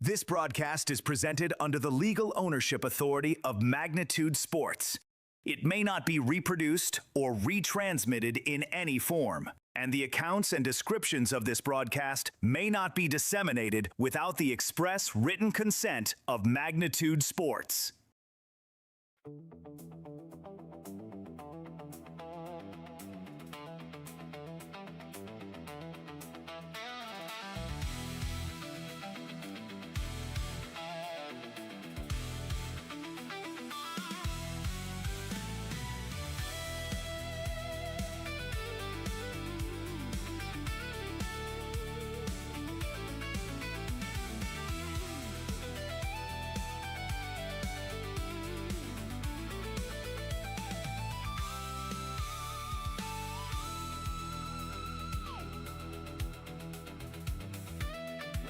This broadcast is presented under the legal ownership authority of Magnitude Sports. It may not be reproduced or retransmitted in any form, and the accounts and descriptions of this broadcast may not be disseminated without the express written consent of Magnitude Sports.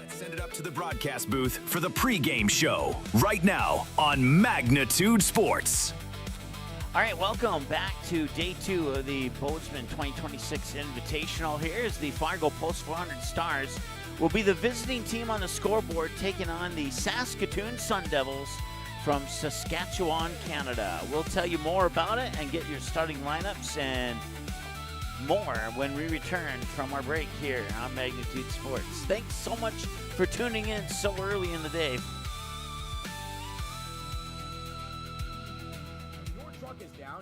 Send it up to the broadcast booth for the pregame show right now on Magnitude Sports. All right, welcome back to day two of the Bozeman 2026 Invitational. Here's the Fargo Post 400 Stars will be the visiting team on the scoreboard, taking on the Saskatoon Sun Devils from Saskatchewan, Canada. We'll tell you more about it and get your starting lineups and more when we return from our break here on Magnitude Sports. Thanks so much for tuning in so early in the day.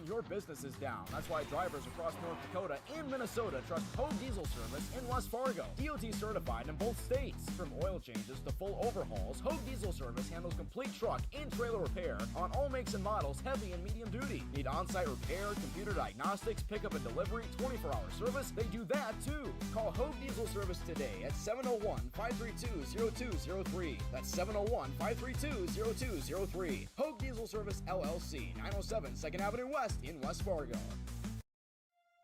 Your business is down. That's why drivers across North Dakota and Minnesota trust Hogue Diesel Service in West Fargo. DOT certified in both states. From oil changes to full overhauls, Hogue Diesel Service handles complete truck and trailer repair on all makes and models, heavy and medium duty. Need on-site repair, computer diagnostics, pickup and delivery, 24-hour service? They do that too. Call Hogue Diesel Service today at 701-532-0203. That's 701-532-0203. Hogue Diesel Service LLC, 907 2nd Avenue West in West Fargo.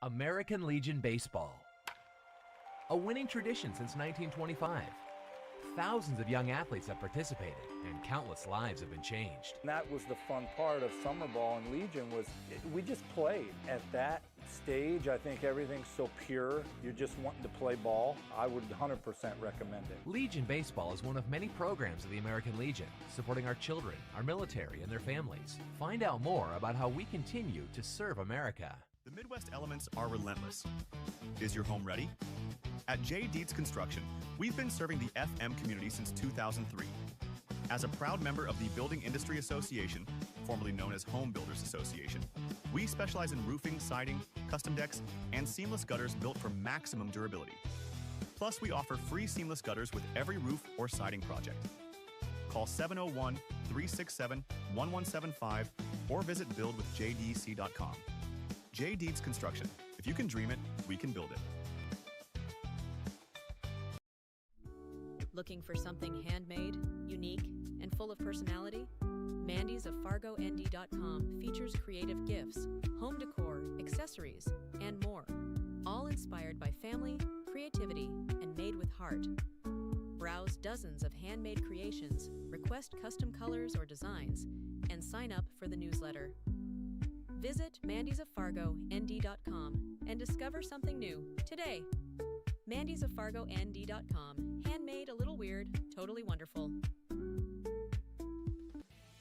American Legion Baseball. A winning tradition since 1925. Thousands of young athletes have participated, and countless lives have been changed. And that was the fun part of summer ball and Legion was we just played. At that stage, I think everything's so pure. You're just wanting to play ball. I would 100% recommend it. Legion Baseball is one of many programs of the American Legion, supporting our children, our military, and their families. Find out more about how we continue to serve America. The Midwest elements are relentless. Is your home ready? At J. Deeds Construction, we've been serving the FM community since 2003. As a proud member of the Building Industry Association, formerly known as Home Builders Association, we specialize in roofing, siding, custom decks, and seamless gutters built for maximum durability. Plus, we offer free seamless gutters with every roof or siding project. Call 701-367-1175 or visit buildwithjdc.com. J. Deeds Construction. If you can dream it, we can build it. Looking for something handmade, unique, and full of personality? Mandy's of FargoND.com features creative gifts, home decor, accessories, and more. All inspired by family, creativity, and made with heart. Browse dozens of handmade creations, request custom colors or designs, and sign up for the newsletter. Visit Mandy'sOfFargoND.com and discover something new today. Mandy's of FargoND.com. Handmade, a little weird, totally wonderful.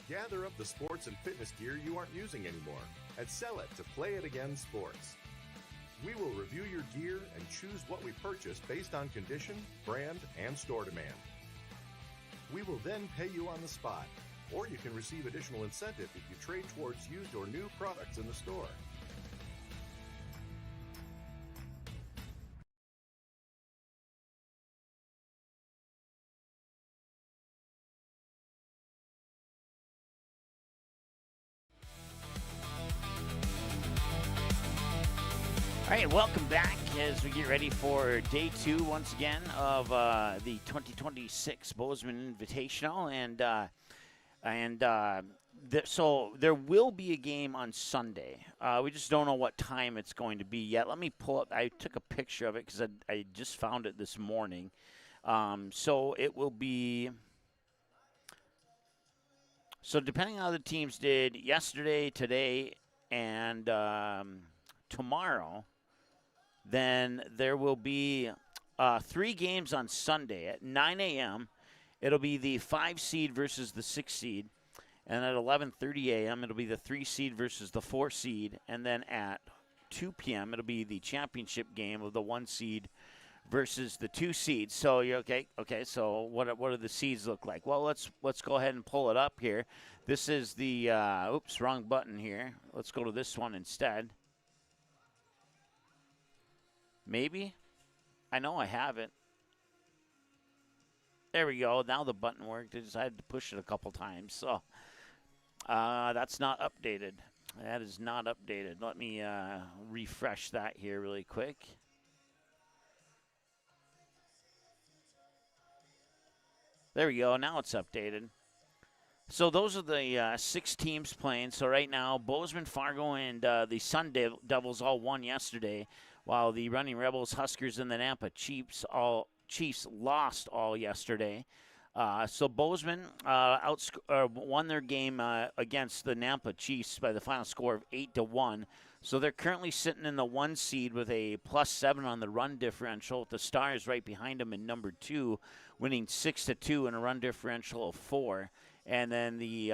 Gather up the sports and fitness gear you aren't using anymore and sell it to Play It Again Sports. We will review your gear and choose what we purchase based on condition, brand, and store demand. We will then pay you on the spot, or you can receive additional incentive if you trade towards used or new products in the store. All right, welcome back as we get ready for day two once again of the 2026 Bozeman Invitational, so there will be a game on Sunday. We just don't know what time it's going to be yet. Let me pull up. I took a picture of it because I just found it this morning. So it will be. So depending on how the teams did yesterday, today, and tomorrow. Then there will be 3 games on Sunday at 9 a.m. it'll be the 5 seed versus the 6 seed. And at 11:30 a.m., it'll be the 3 seed versus the 4 seed. And then at 2 p.m., it'll be the championship game of the 1 seed versus the 2 seeds. So you're okay. Okay. So what do the seeds look like? Well, let's go ahead and pull it up here. This is the oops, wrong button here. Let's go to this one instead. Maybe. I know I have it. There we go. Now the button worked. I just had to push it a couple times. So that's not updated. That is not updated. Let me refresh that here really quick. There we go. Now it's updated. So those are the 6 teams playing. So right now, Bozeman, Fargo, and the Sun Devils all won yesterday, while the Running Rebels, Huskers, and the Nampa Chiefs lost all yesterday. So Bozeman won their game against the Nampa Chiefs by the final score of 8-1. So they're currently sitting in the 1 seed with a +7 on the run differential, with the Stars right behind them in number 2, winning 6-2 and a run differential of 4. And then the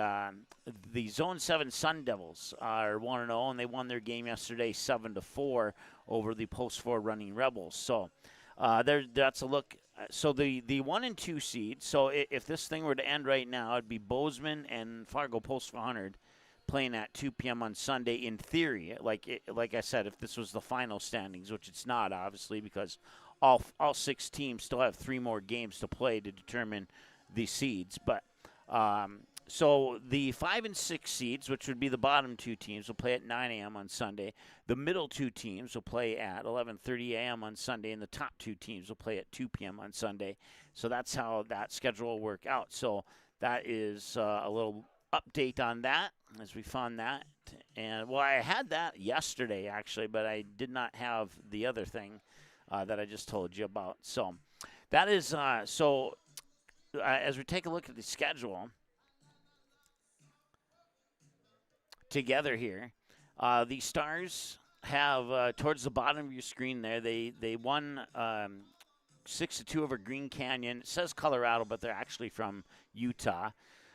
Zone 7 Sun Devils are 1-0, and they won their game yesterday 7-4 over the Post 4 Running Rebels. So that's a look. So the 1 and 2 seed. So if this thing were to end right now, it'd be Bozeman and Fargo Post 400 playing at 2 p.m. on Sunday. In theory, like I said, if this was the final standings, which it's not, obviously, because all 6 teams still have 3 more games to play to determine the seeds. But so the 5 and 6 seeds, which would be the bottom 2 teams, will play at 9 a.m. on Sunday. The middle 2 teams will play at 11:30 a.m. on Sunday, and the top 2 teams will play at 2 p.m. on Sunday. So that's how that schedule will work out. So that is a little update on that as we found that. And, well, I had that yesterday, actually, but I did not have the other thing that I just told you about. So that is as we take a look at the schedule together here, the Stars have towards the bottom of your screen there, they won 6-2 over Green Canyon. It says Colorado, but they're actually from Utah.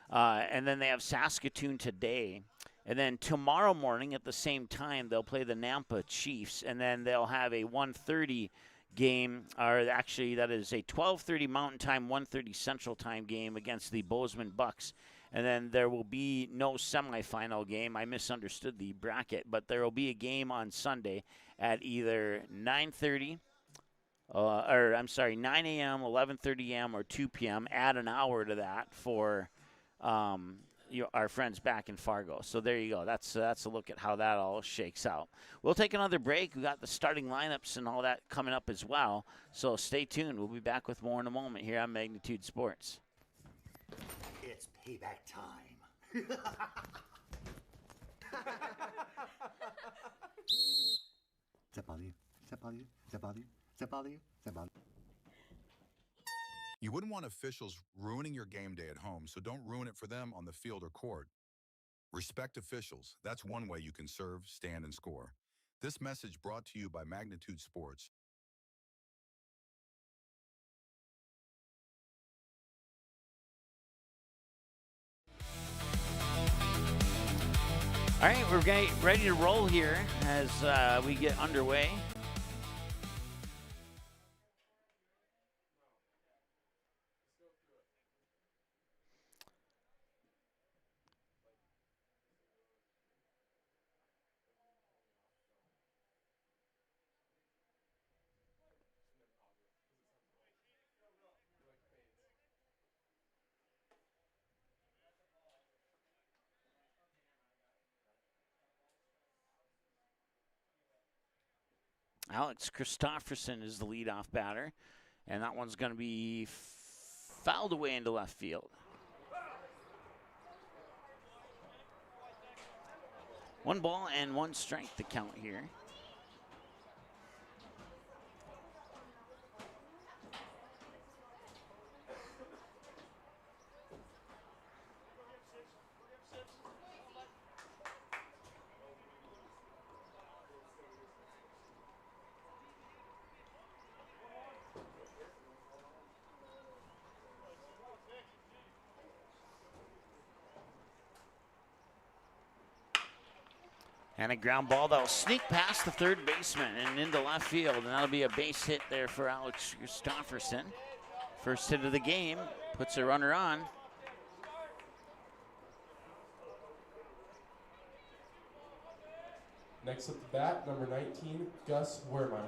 And then they have Saskatoon today. And then tomorrow morning at the same time, they'll play the Nampa Chiefs, and then they'll have a 1:30 game, or actually that is a 12:30 Mountain Time, 1:30 Central Time game against the Bozeman Bucks. And then there will be no semifinal game. I misunderstood the bracket, but there will be a game on Sunday at either 9:30, 9 a.m., 11:30 a.m., or 2 p.m. Add an hour to that for our friends back in Fargo. So there you go. That's a look at how that all shakes out. We'll take another break. We got the starting lineups and all that coming up as well. So stay tuned. We'll be back with more in a moment here on Magnitude Sports. It's payback time. Does that bother you? Does that bother you? Does that bother you? Does that bother you? Does that bother you? You wouldn't want officials ruining your game day at home, so don't ruin it for them on the field or court. Respect officials. That's one way you can serve, stand, and score. This message brought to you by Magnitude Sports. All right, we're ready to roll here as we get underway. Alex Christofferson is the leadoff batter, and that one's going to be fouled away into left field. 1 ball and 1 strike to count here. And a ground ball that will sneak past the third baseman and into left field. And that'll be a base hit there for Alex Christofferson. First hit of the game, puts a runner on. Next up to bat, number 19, Gus Wermeyer.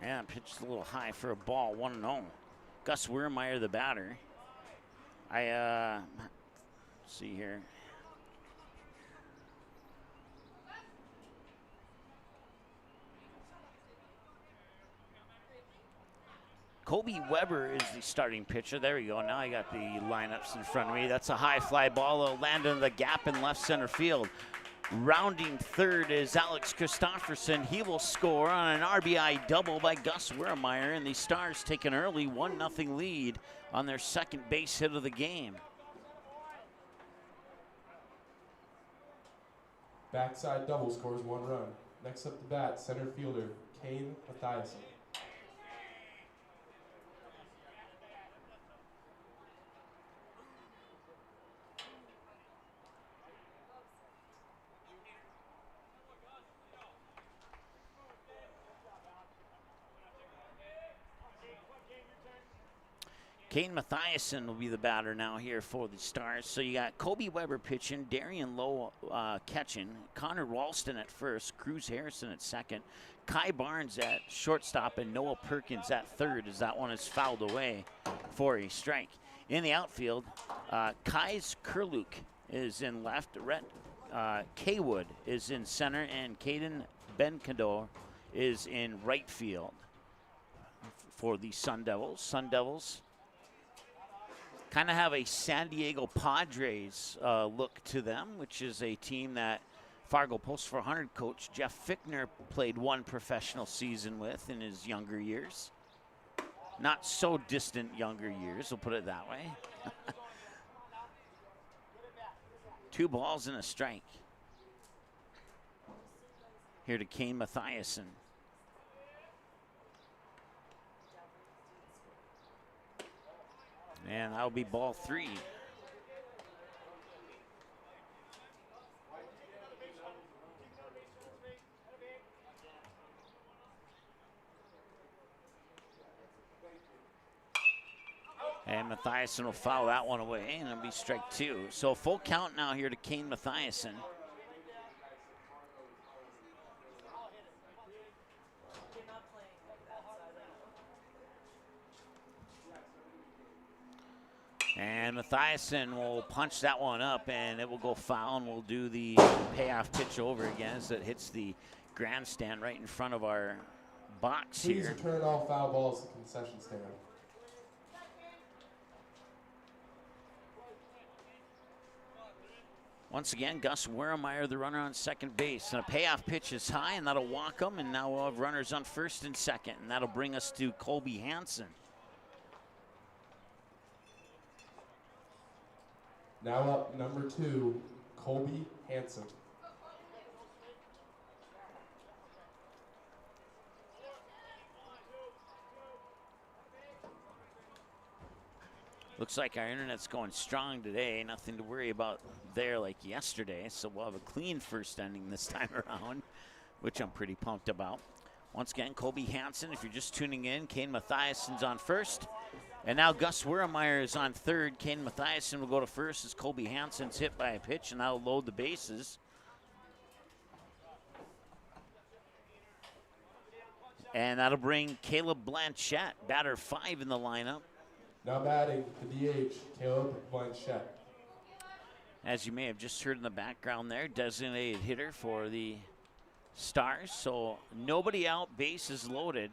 Yeah, pitched a little high for a ball, 1-0. Gus Wermeyer, the batter. Let's see here. Kobe Weber is the starting pitcher. There we go. Now I got the lineups in front of me. That's a high fly ball. It'll land in the gap in left center field. Rounding third is Alex Christofferson. He will score on an RBI double by Gus Wermeyer, and the Stars take an early 1-0 lead on their second base hit of the game. Backside double scores 1 run. Next up to bat, center fielder Kane Mathiasen. Kane Mathiasen will be the batter now here for the Stars. So you got Kobe Weber pitching, Darian Lowe catching, Connor Ralston at first, Cruz Harrison at second, Kai Barnes at shortstop, and Noah Perkins at third as that one is fouled away for a strike. In the outfield, Kais Kurluk is in left, Rhett Kaywood is in center, and Caden Benkador is in right field for the Sun Devils. Sun Devils kind of have a San Diego Padres look to them, which is a team that Fargo Post 400 coach Jeff Fickner played one professional season with in his younger years. Not so distant younger years, we'll put it that way. 2 balls and a strike. Here to Kane Mathiasen. And that'll be ball 3. And Mathiasen will foul that one away, and it'll be strike 2. So full count now here to Kane Mathiasen. And Mathiasen will punch that one up, and it will go foul, and we'll do the payoff pitch over again as it hits the grandstand right in front of our box Please here. return all foul balls to concession stand. Once again, Gus Wermeyer, the runner on second base. And a payoff pitch is high, and that'll walk him, and now we'll have runners on first and second, and that'll bring us to Colby Hansen. Now up, number 2, Colby Hansen. Looks like our internet's going strong today. Nothing to worry about there like yesterday. So we'll have a clean first inning this time around, which I'm pretty pumped about. Once again, Colby Hansen, if you're just tuning in, Kane Mathiasen's on first. And now Gus Wermeyer is on third. Kane Mathiasen will go to first as Colby Hansen's hit by a pitch, and that'll load the bases. And that'll bring Caleb Blanchette, batter 5 in the lineup. Now batting the DH, Caleb Blanchette. As you may have just heard in the background there, designated hitter for the Stars. So nobody out, bases loaded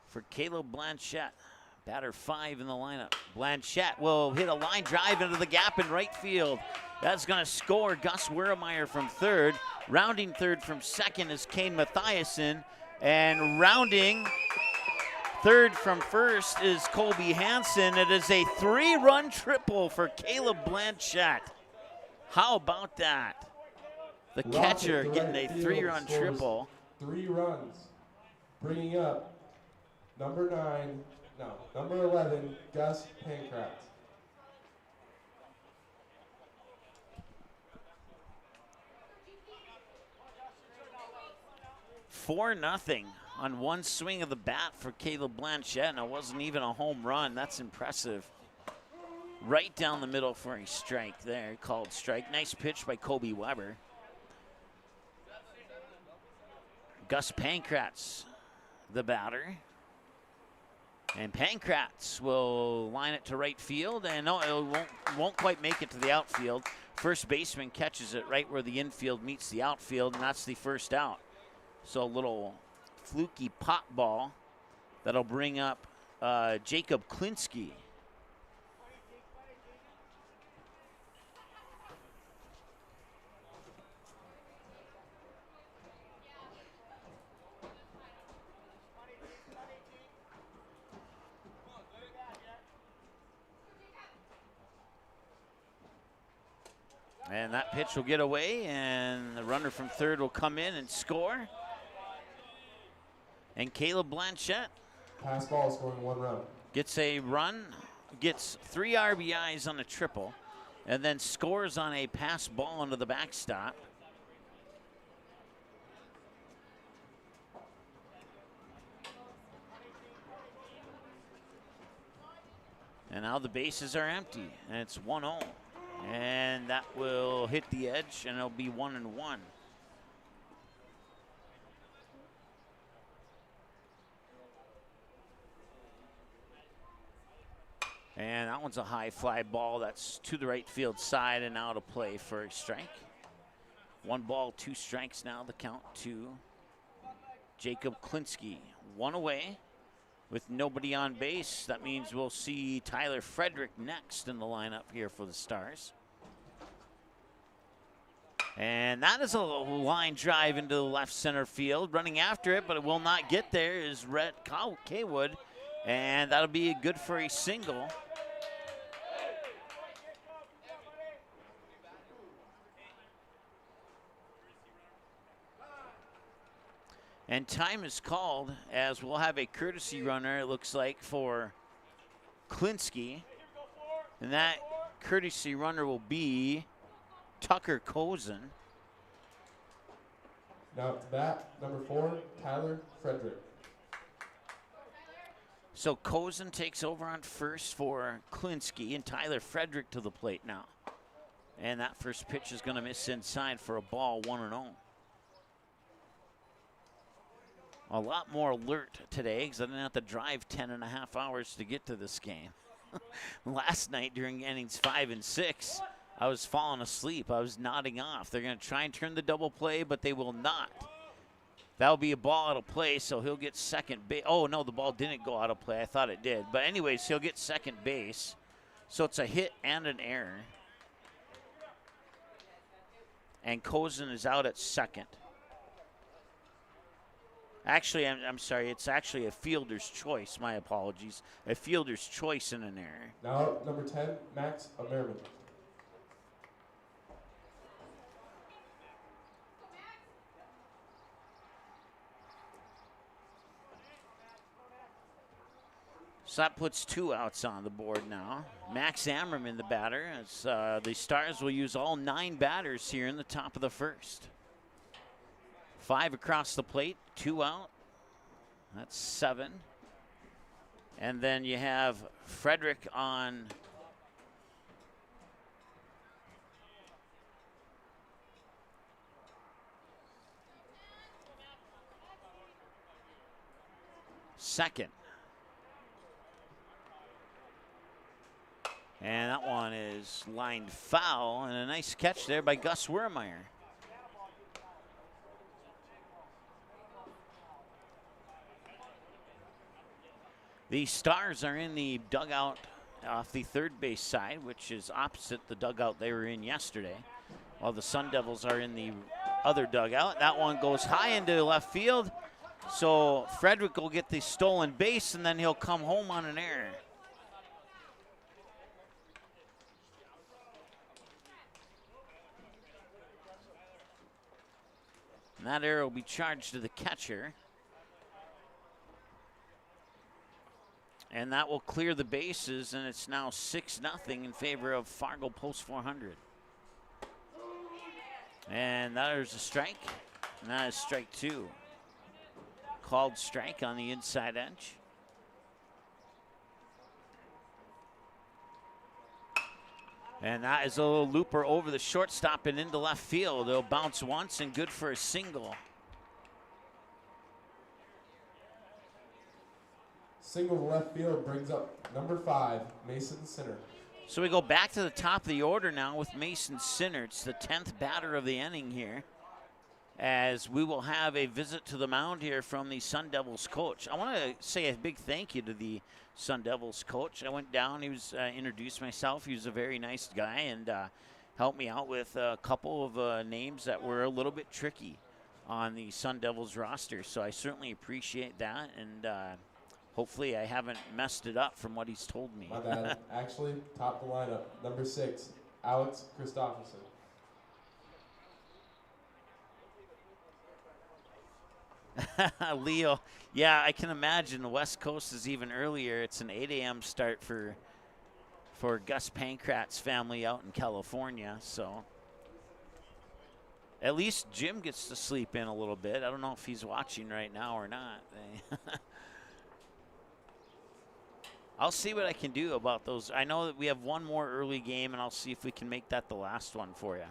for Caleb Blanchette. Batter 5 in the lineup. Blanchette will hit a line drive into the gap in right field. That's going to score Gus Wermeyer from third. Rounding third from second is Kane Mathiasen. And rounding Third from first is Colby Hansen. It is a 3-run triple for Caleb Blanchette. How about that? The catcher getting a 3-run triple. 3 runs. Bringing up number 11, Gus Pankratz. 4-0 on one swing of the bat for Caleb Blanchette, and it wasn't even a home run. That's impressive. Right down the middle for a strike there, called strike. Nice pitch by Kobe Weber. Gus Pankratz, the batter. And Pankratz will line it to right field, and no, it won't quite make it to the outfield. First baseman catches it right where the infield meets the outfield, and that's the first out. So a little fluky pop ball that'll bring up Jacob Klinsky. And that pitch will get away, and the runner from third will come in and score. And Caleb Blanchette Pass ball scoring 1 run. gets a run, gets 3 RBIs on a triple, and then scores on a pass ball into the backstop. And now the bases are empty, and it's 1-0. And that will hit the edge, and it'll be 1-1. And that one's a high fly ball that's to the right field side and out of play for a strike. 1 ball, 2 strikes now, the count to Jacob Klinsky. 1 away with nobody on base. That means we'll see Tyler Frederick next in the lineup here for the Stars. And that is a line drive into the left center field. Running after it, but it will not get there, is Rhett Kaywood. And that'll be good for a single. And time is called as we'll have a courtesy runner, it looks like, for Klinsky. And that courtesy runner will be Tucker Cozen. Now to bat, number 4, Tyler Frederick. So Cozen takes over on first for Klinsky, and Tyler Frederick to the plate now. And that first pitch is going to miss inside for a ball, 1-0. A lot more alert today because I didn't have to drive 10.5 hours to get to this game. Last night during innings 5 and 6, I was falling asleep. I was nodding off. They're going to try and turn the double play, but they will not. That'll be a ball out of play, so he'll get second base. Oh, no, the ball didn't go out of play. I thought it did. But anyways, he'll get second base. So it's a hit and an error. And Cozen is out at second. Actually, I'm sorry. It's actually a fielder's choice. My apologies. A fielder's choice and an error. Now number 10, Max Amerman. So that puts 2 outs on the board now. Max Ammerman, the batter. As, the Stars will use all 9 batters here in the top of the first. 5 across the plate, 2 out. That's 7. And then you have Frederick on second. And that one is lined foul, and a nice catch there by Gus Wermeyer. The Stars are in the dugout off the third base side, which is opposite the dugout they were in yesterday, while the Sun Devils are in the other dugout. That one goes high into left field, So Frederick will get the stolen base, and then he'll come home on an error. And that error will be charged to the catcher. And that will clear the bases, and it's now 6-0 in favor of Fargo Post 400. And that is a strike, and that is strike 2. Called strike on the inside edge. And that is a little looper over the shortstop and into left field. It'll bounce once and good for a single. Single to left field brings up number 5, Mason Sinner. So we go back to the top of the order now with Mason Sinner. It's the 10th batter of the inning here, as we will have a visit to the mound here from the Sun Devils coach. I want to say a big thank you to the Sun Devils coach. I went down, he was introduced myself. He was a very nice guy and helped me out with a couple of names that were a little bit tricky on the Sun Devils roster. So I certainly appreciate that, and hopefully I haven't messed it up from what he's told me. My bad. Actually, top the lineup. Number 6, Alex Christopherson. Leo, yeah, I can imagine the West Coast is even earlier. It's an 8 a.m. start for Gus Pankrat's family out in California. So at least Jim gets to sleep in a little bit. I don't know if he's watching right now or not. I'll see what I can do about those. I know that we have one more early game, and I'll see if we can make that the last one for you.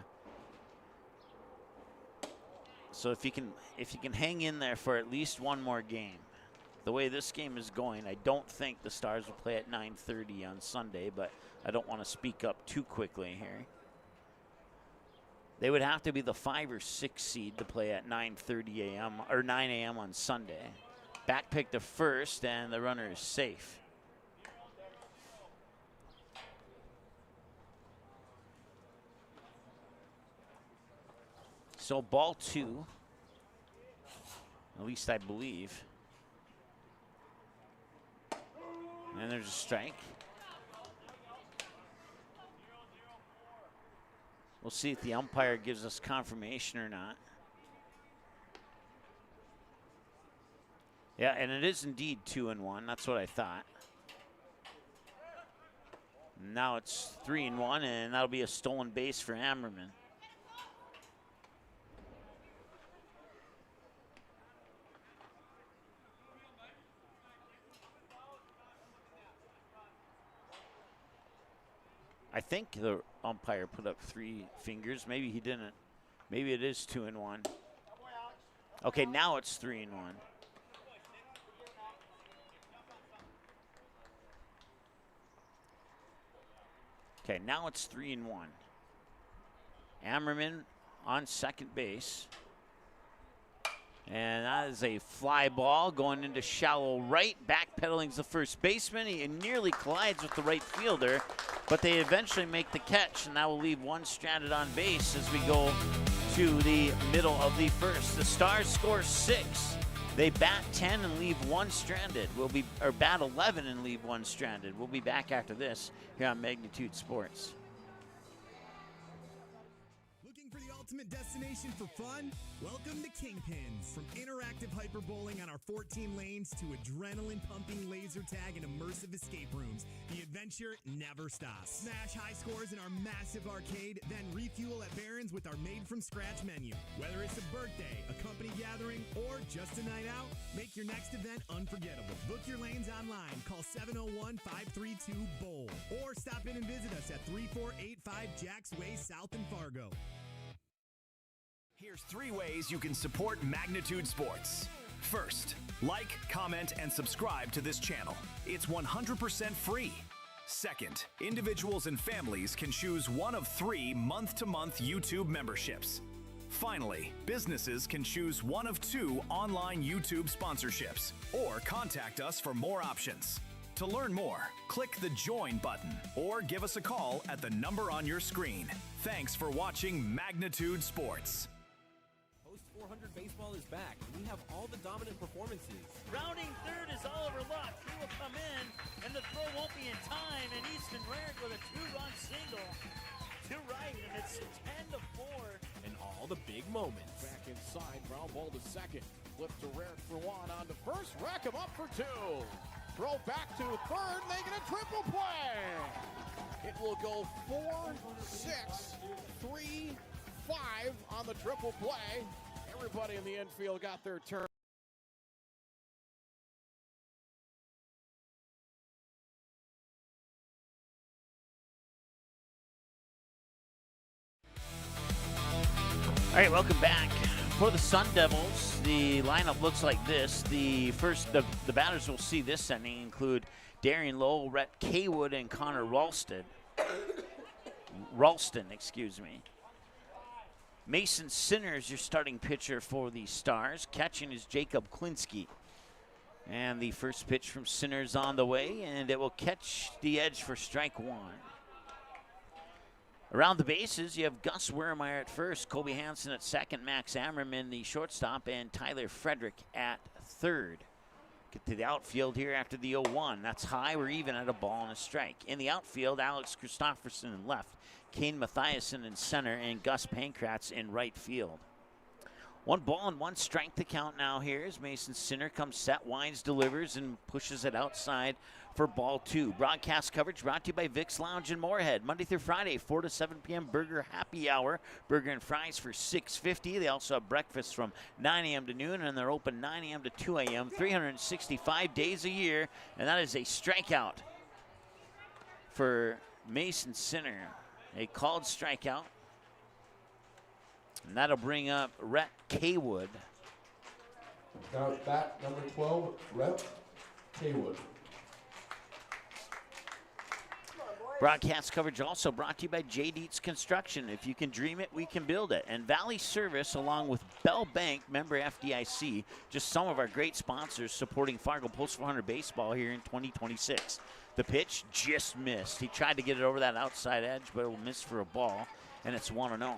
So if you can hang in there for at least one more game, the way this game is going, I don't think the Stars will play at 9:30 on Sunday, but I don't want to speak up too quickly here. They would have to be the 5 or 6 seed to play at 9:30 a.m. or 9 a.m. on Sunday. Back pick to first, and the runner is safe. So ball 2, at least I believe. And there's a strike. We'll see if the umpire gives us confirmation or not. Yeah, and it is indeed 2-1. That's what I thought. Now it's 3-1, and that'll be a stolen base for Ammerman. I think the umpire put up 3 fingers. Maybe he didn't. Maybe it is 2-1. Okay, now it's 3-1. Okay, now it's 3-1. Ammerman on second base. And that is a fly ball going into shallow right. Backpedaling's the first baseman. He nearly collides with the right fielder, but they eventually make the catch, and that will leave one stranded on base as we go to the middle of the first. The Stars score 6. They bat 10 and leave 1 stranded. Or bat 11 and leave 1 stranded. We'll be back after this here on Magnitude Sports. Ultimate destination for fun? Welcome to Kingpins. From interactive hyperbowling on our 14 lanes to adrenaline-pumping laser tag and immersive escape rooms, the adventure never stops. Smash high scores in our massive arcade, then refuel at Barron's with our made-from-scratch menu. Whether it's a birthday, a company gathering, or just a night out, make your next event unforgettable. Book your lanes online. Call 701-532-BOWL. Or stop in and visit us at 3485 Jacks Way South in Fargo. Here's 3 ways you can support Magnitude Sports. First, like, comment, and subscribe to this channel. It's 100% free. Second, individuals and families can choose one of 3 month-to-month YouTube memberships. Finally, businesses can choose one of 2 online YouTube sponsorships or contact us for more options. To learn more, click the Join button or give us a call at the number on your screen. Thanks for watching Magnitude Sports. 400 baseball is back, and we have all the dominant performances. Rounding third is Oliver Luck. He will come in, and the throw won't be in time, and Easton Rarick with a 2-run single to right, and it's 10-4. And all the big moments. Back inside, ground ball to second. Flip to Rarick for one, on to first, rack him up for two. Throw back to third, making a triple play. It will go 4, 6, 3, 5 on the triple play. Everybody in the infield got their turn. All right, welcome back. For the Sun Devils, the lineup looks like this. The batters we'll see this inning include Darian Lowell, Rhett Kaywood, and Connor Ralston, excuse me. Mason Sinners, your starting pitcher for the Stars. Catching is Jacob Klinsky. And the first pitch from Sinners on the way, and it will catch the edge for strike one. Around the bases, you have Gus Weremeyer at first, Kobe Hansen at second, Max Ammerman the shortstop, and Tyler Frederick at third. Get to the outfield here after the 0-1. That's high. We're even at a ball and a strike. In the outfield, Alex Christopherson in left, Kane Mathiasen in center, and Gus Pankratz in right field. 1 ball and 1 strike to count now here as Mason Sinner comes set, winds, delivers, and pushes it outside for ball 2. Broadcast coverage brought to you by Vic's Lounge in Moorhead. Monday through Friday, 4 to 7 p.m. Burger Happy Hour. Burger and fries for $6.50. They also have breakfast from 9 a.m. to noon, and they're open 9 a.m. to 2 a.m. 365 days a year. And that is a strikeout for Mason Sinner. A called strikeout. And that'll bring up Rhett Kaywood. Now at bat, number 12, Rhett Kaywood. Broadcast coverage also brought to you by J. Dietz Construction. If you can dream it, we can build it. And Valley Service, along with Bell Bank, member FDIC, just some of our great sponsors supporting Fargo Post 400 baseball here in 2026. The pitch just missed. He tried to get it over that outside edge, but it will miss for a ball, and it's 1-0.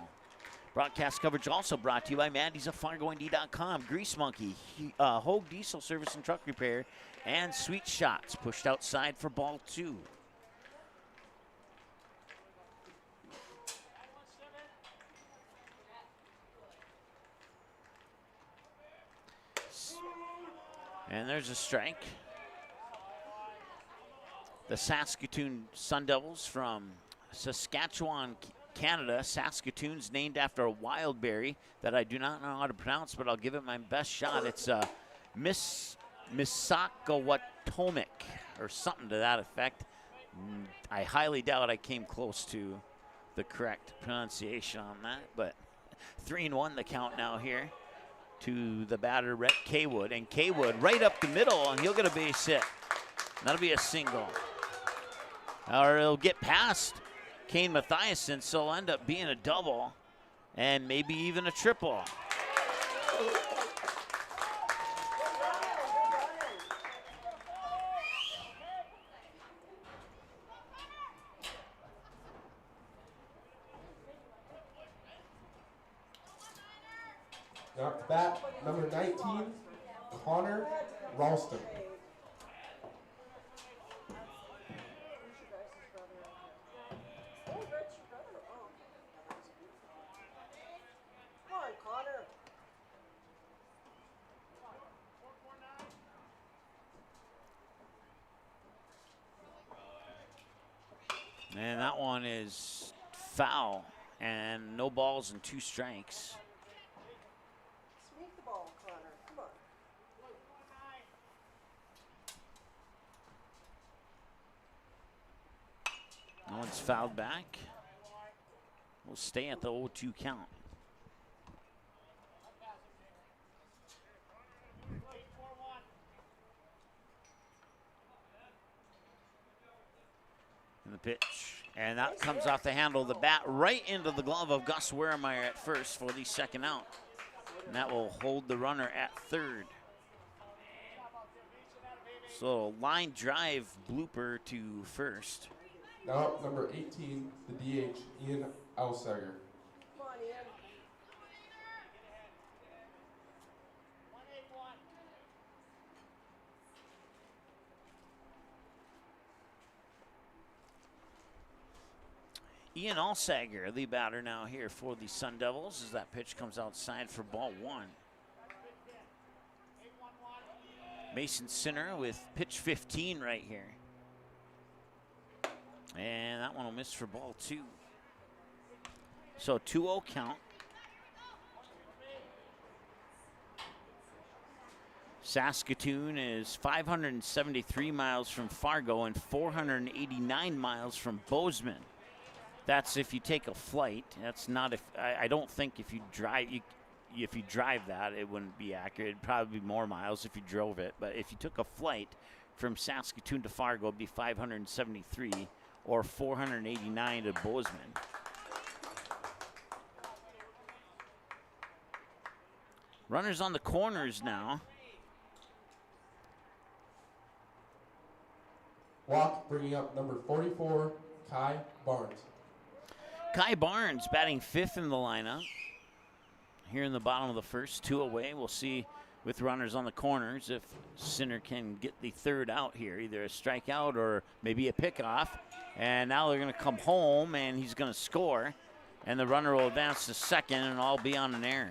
Broadcast coverage also brought to you by Mandy's of FargoND.com, Grease Monkey, Hogue Diesel Service and Truck Repair, and Sweet Shots pushed outside for ball 2. And there's a strike. The Saskatoon Sun Devils from Saskatchewan, Canada. Saskatoon's named after a wild berry that I do not know how to pronounce, but I'll give it my best shot. It's Misakawatomic or something to that effect. I highly doubt I came close to the correct pronunciation on that, but 3-1 the count now here to the batter, Rhett Kaywood. And Kaywood right up the middle, and he'll get a base hit. That'll be a single. Or it'll get past Kane Mathiasen, so it'll end up being a double and maybe even a triple. Now at bat, number 19, Connor Ralston. And that one is foul, and no balls and 2 strikes. Sneak the ball, Connor. Come on. No one's fouled back. We'll stay at the 0-2 count. And the pitch. And that comes off the handle of the bat right into the glove of Gus Weremeyer at first for the second out. And that will hold the runner at third. So line drive blooper to first. Now number 18, the DH, Ian Ausager. Come on, Ian. Ian Alsager, the batter now here for the Sun Devils, as that pitch comes outside for ball 1. Mason Sinner with pitch 15 right here. And that one will miss for ball 2. So 2-0 count. Saskatoon is 573 miles from Fargo and 489 miles from Bozeman. That's if you take a flight. That's not if I don't think if you drive that, it wouldn't be accurate. It'd probably be more miles if you drove it. But if you took a flight from Saskatoon to Fargo, it'd be 573 or 489 to Bozeman. Runners on the corners now. Walk, bringing up number 44, Kai Barnes. Kai Barnes batting 5th in the lineup. Here in the bottom of the first, 2 away. We'll see with runners on the corners if Sinner can get the 3rd out here, either a strikeout or maybe a pickoff. And now they're going to come home, and he's going to score. And the runner will advance to second, and all be on an error.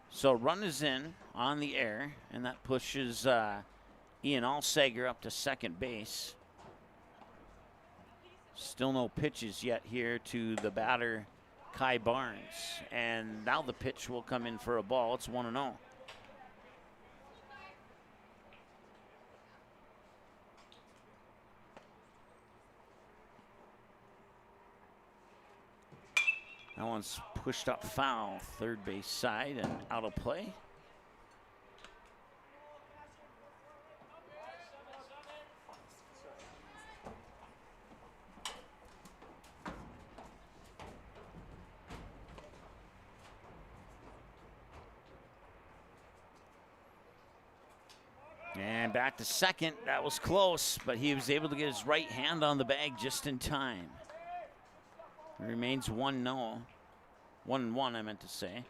So run is in on the air, and that pushes Ian Alsager up to second base. Still no pitches yet here to the batter, Kai Barnes. And now the pitch will come in for a ball. It's 1-0. That one's pushed up foul, third base side and out of play. And back to second. That was close, but he was able to get his right hand on the bag just in time. It remains 1-0. 1-1, I meant to say.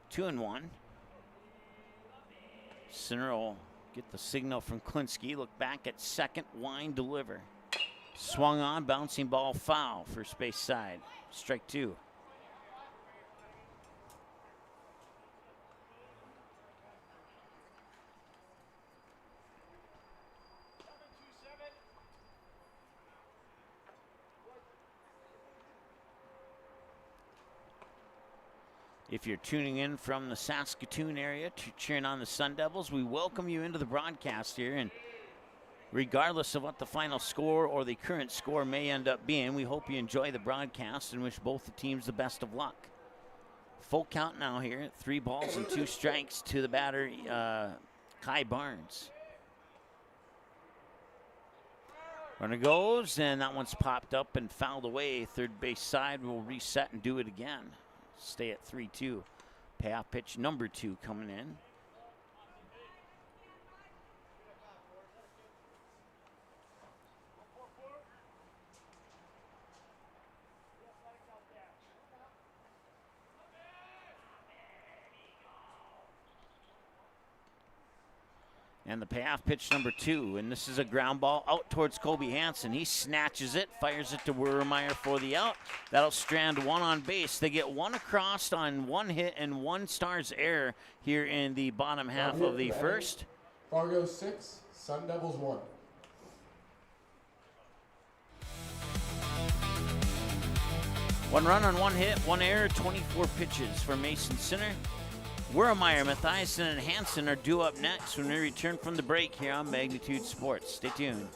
Two and one. Sinner will get the signal from Klinsky. Look back at second. Wine deliver. Swung on. Bouncing ball foul. First base side. Strike 2. If you're tuning in from the Saskatoon area cheering on the Sun Devils, we welcome you into the broadcast here. And regardless of what the final score or the current score may end up being, we hope you enjoy the broadcast and wish both the teams the best of luck. Full count now here. 3 balls and 2 strikes to the batter, Kai Barnes. Runner goes, and that one's popped up and fouled away. Third base side will reset and do it again. Stay at 3-2. Payoff pitch number 2 coming in. And the payoff pitch number 2, and this is a ground ball out towards Kobe Hansen. He snatches it, fires it to Wurmeyer for the out. That'll strand 1 on base. They get 1 across on 1 hit and 1 Stars error here in the bottom half of the first. Fargo 6, Sun Devils 1. One run on 1 hit, 1 error, 24 pitches for Mason Sinner. Wurmeyer, Mathiasen, and Hansen are due up next when we return from the break here on Magnitude Sports. Stay tuned.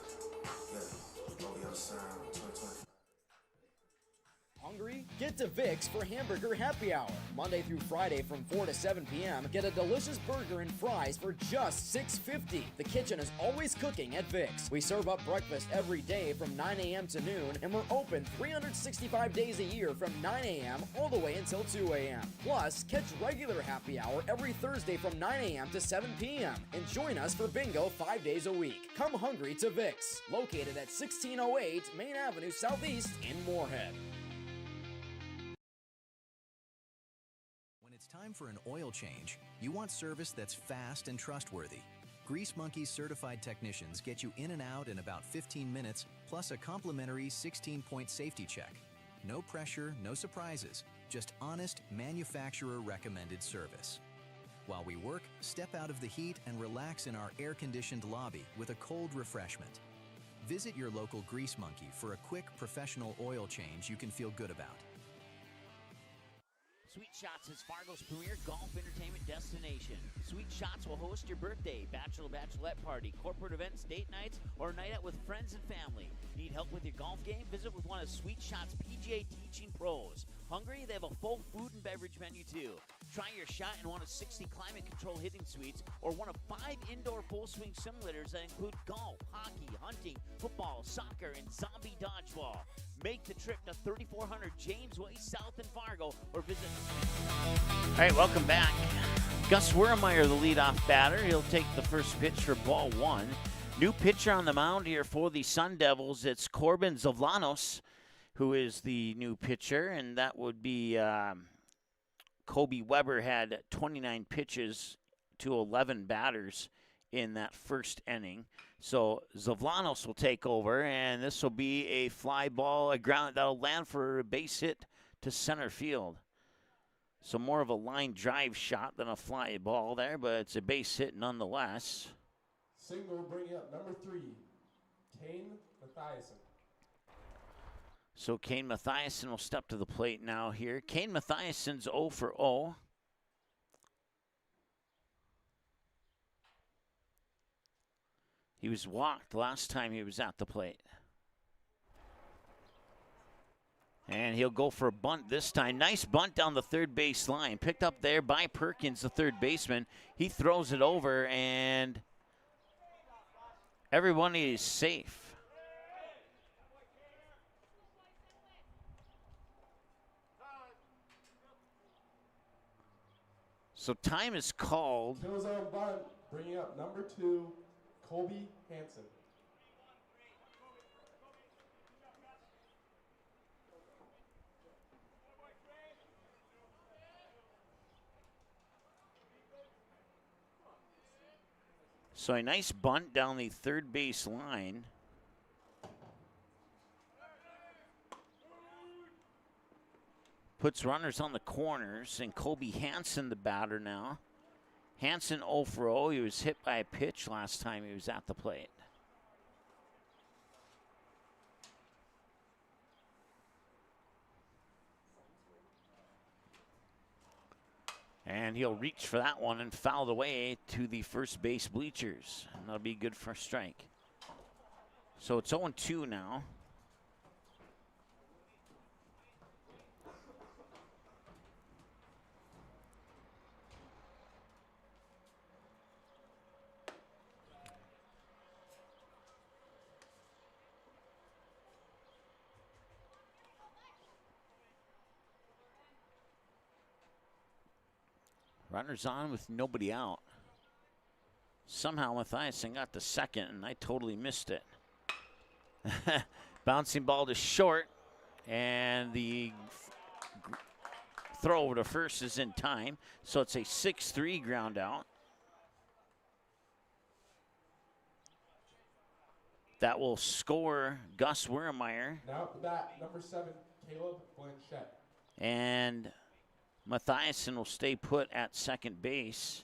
Get to Vic's for hamburger happy hour. Monday through Friday from 4 to 7 p.m. Get a delicious burger and fries for just $6.50. The kitchen is always cooking at Vic's. We serve up breakfast every day from 9 a.m. to noon, and we're open 365 days a year from 9 a.m. all the way until 2 a.m. Plus, catch regular happy hour every Thursday from 9 a.m. to 7 p.m. and join us for bingo 5 days a week. Come hungry to Vic's, located at 1608 Main Avenue Southeast in Moorhead. It's time for an oil change. You want service that's fast and trustworthy. Grease Monkey's certified technicians get you in and out in about 15 minutes, plus a complimentary 16-point safety check. No pressure, no surprises, just honest, manufacturer-recommended service. While we work, step out of the heat and relax in our air-conditioned lobby with a cold refreshment. Visit your local Grease Monkey for a quick, professional oil change you can feel good about. Sweet Shots is Fargo's premier golf entertainment destination. Sweet Shots will host your birthday, bachelorette party, corporate events, date nights, or a night out with friends and family. Need help with your golf game? Visit with one of Sweet Shots' PGA teaching pros. Hungry? They have a full food and beverage menu too. Try your shot in one of 60 climate control hitting suites or one of 5 indoor full swing simulators that include golf, hockey, hunting, football, soccer, and zombie dodgeball. Make the trip to 3400 James Way South in Fargo or visit. All right, welcome back. Gus Wurmeyer, the leadoff batter. He'll take the first pitch for ball one. New pitcher on the mound here for the Sun Devils. It's Corbin Zavlanos, who is the new pitcher, and that would be Kobe Weber had 29 pitches to 11 batters in that first inning. So Zavlanos will take over, and this will be a fly ball, a ground that'll land for a base hit to center field. So more of a line drive shot than a fly ball there, but it's a base hit nonetheless. Single bringing up number 3, Kane Mathiasen. So Kane Mathiasen will step to the plate now here. Kane Mathiasen's 0 for 0. He was walked last time he was at the plate. And he'll go for a bunt this time. Nice bunt down the third base line. Picked up there by Perkins, the third baseman. He throws it over, and everyone is safe. So time is called. Kill zone bunt, bringing up number 2, Colby Hansen. So a nice bunt down the third base line. Puts runners on the corners, and Colby Hansen, the batter now. Hansen 0 for 0. He was hit by a pitch last time he was at the plate. And he'll reach for that one and foul away to the first base bleachers. And that'll be good for a strike. So it's 0-2 now. Runners on with nobody out. Somehow Mathiasen got the second, and I totally missed it. Bouncing ball to short, and the throw over to first is in time. So it's a 6-3 ground out. That will score Gus Wurmeyer. Now at the bat, number 7, Caleb Blanchette. And Mathiasen will stay put at second base.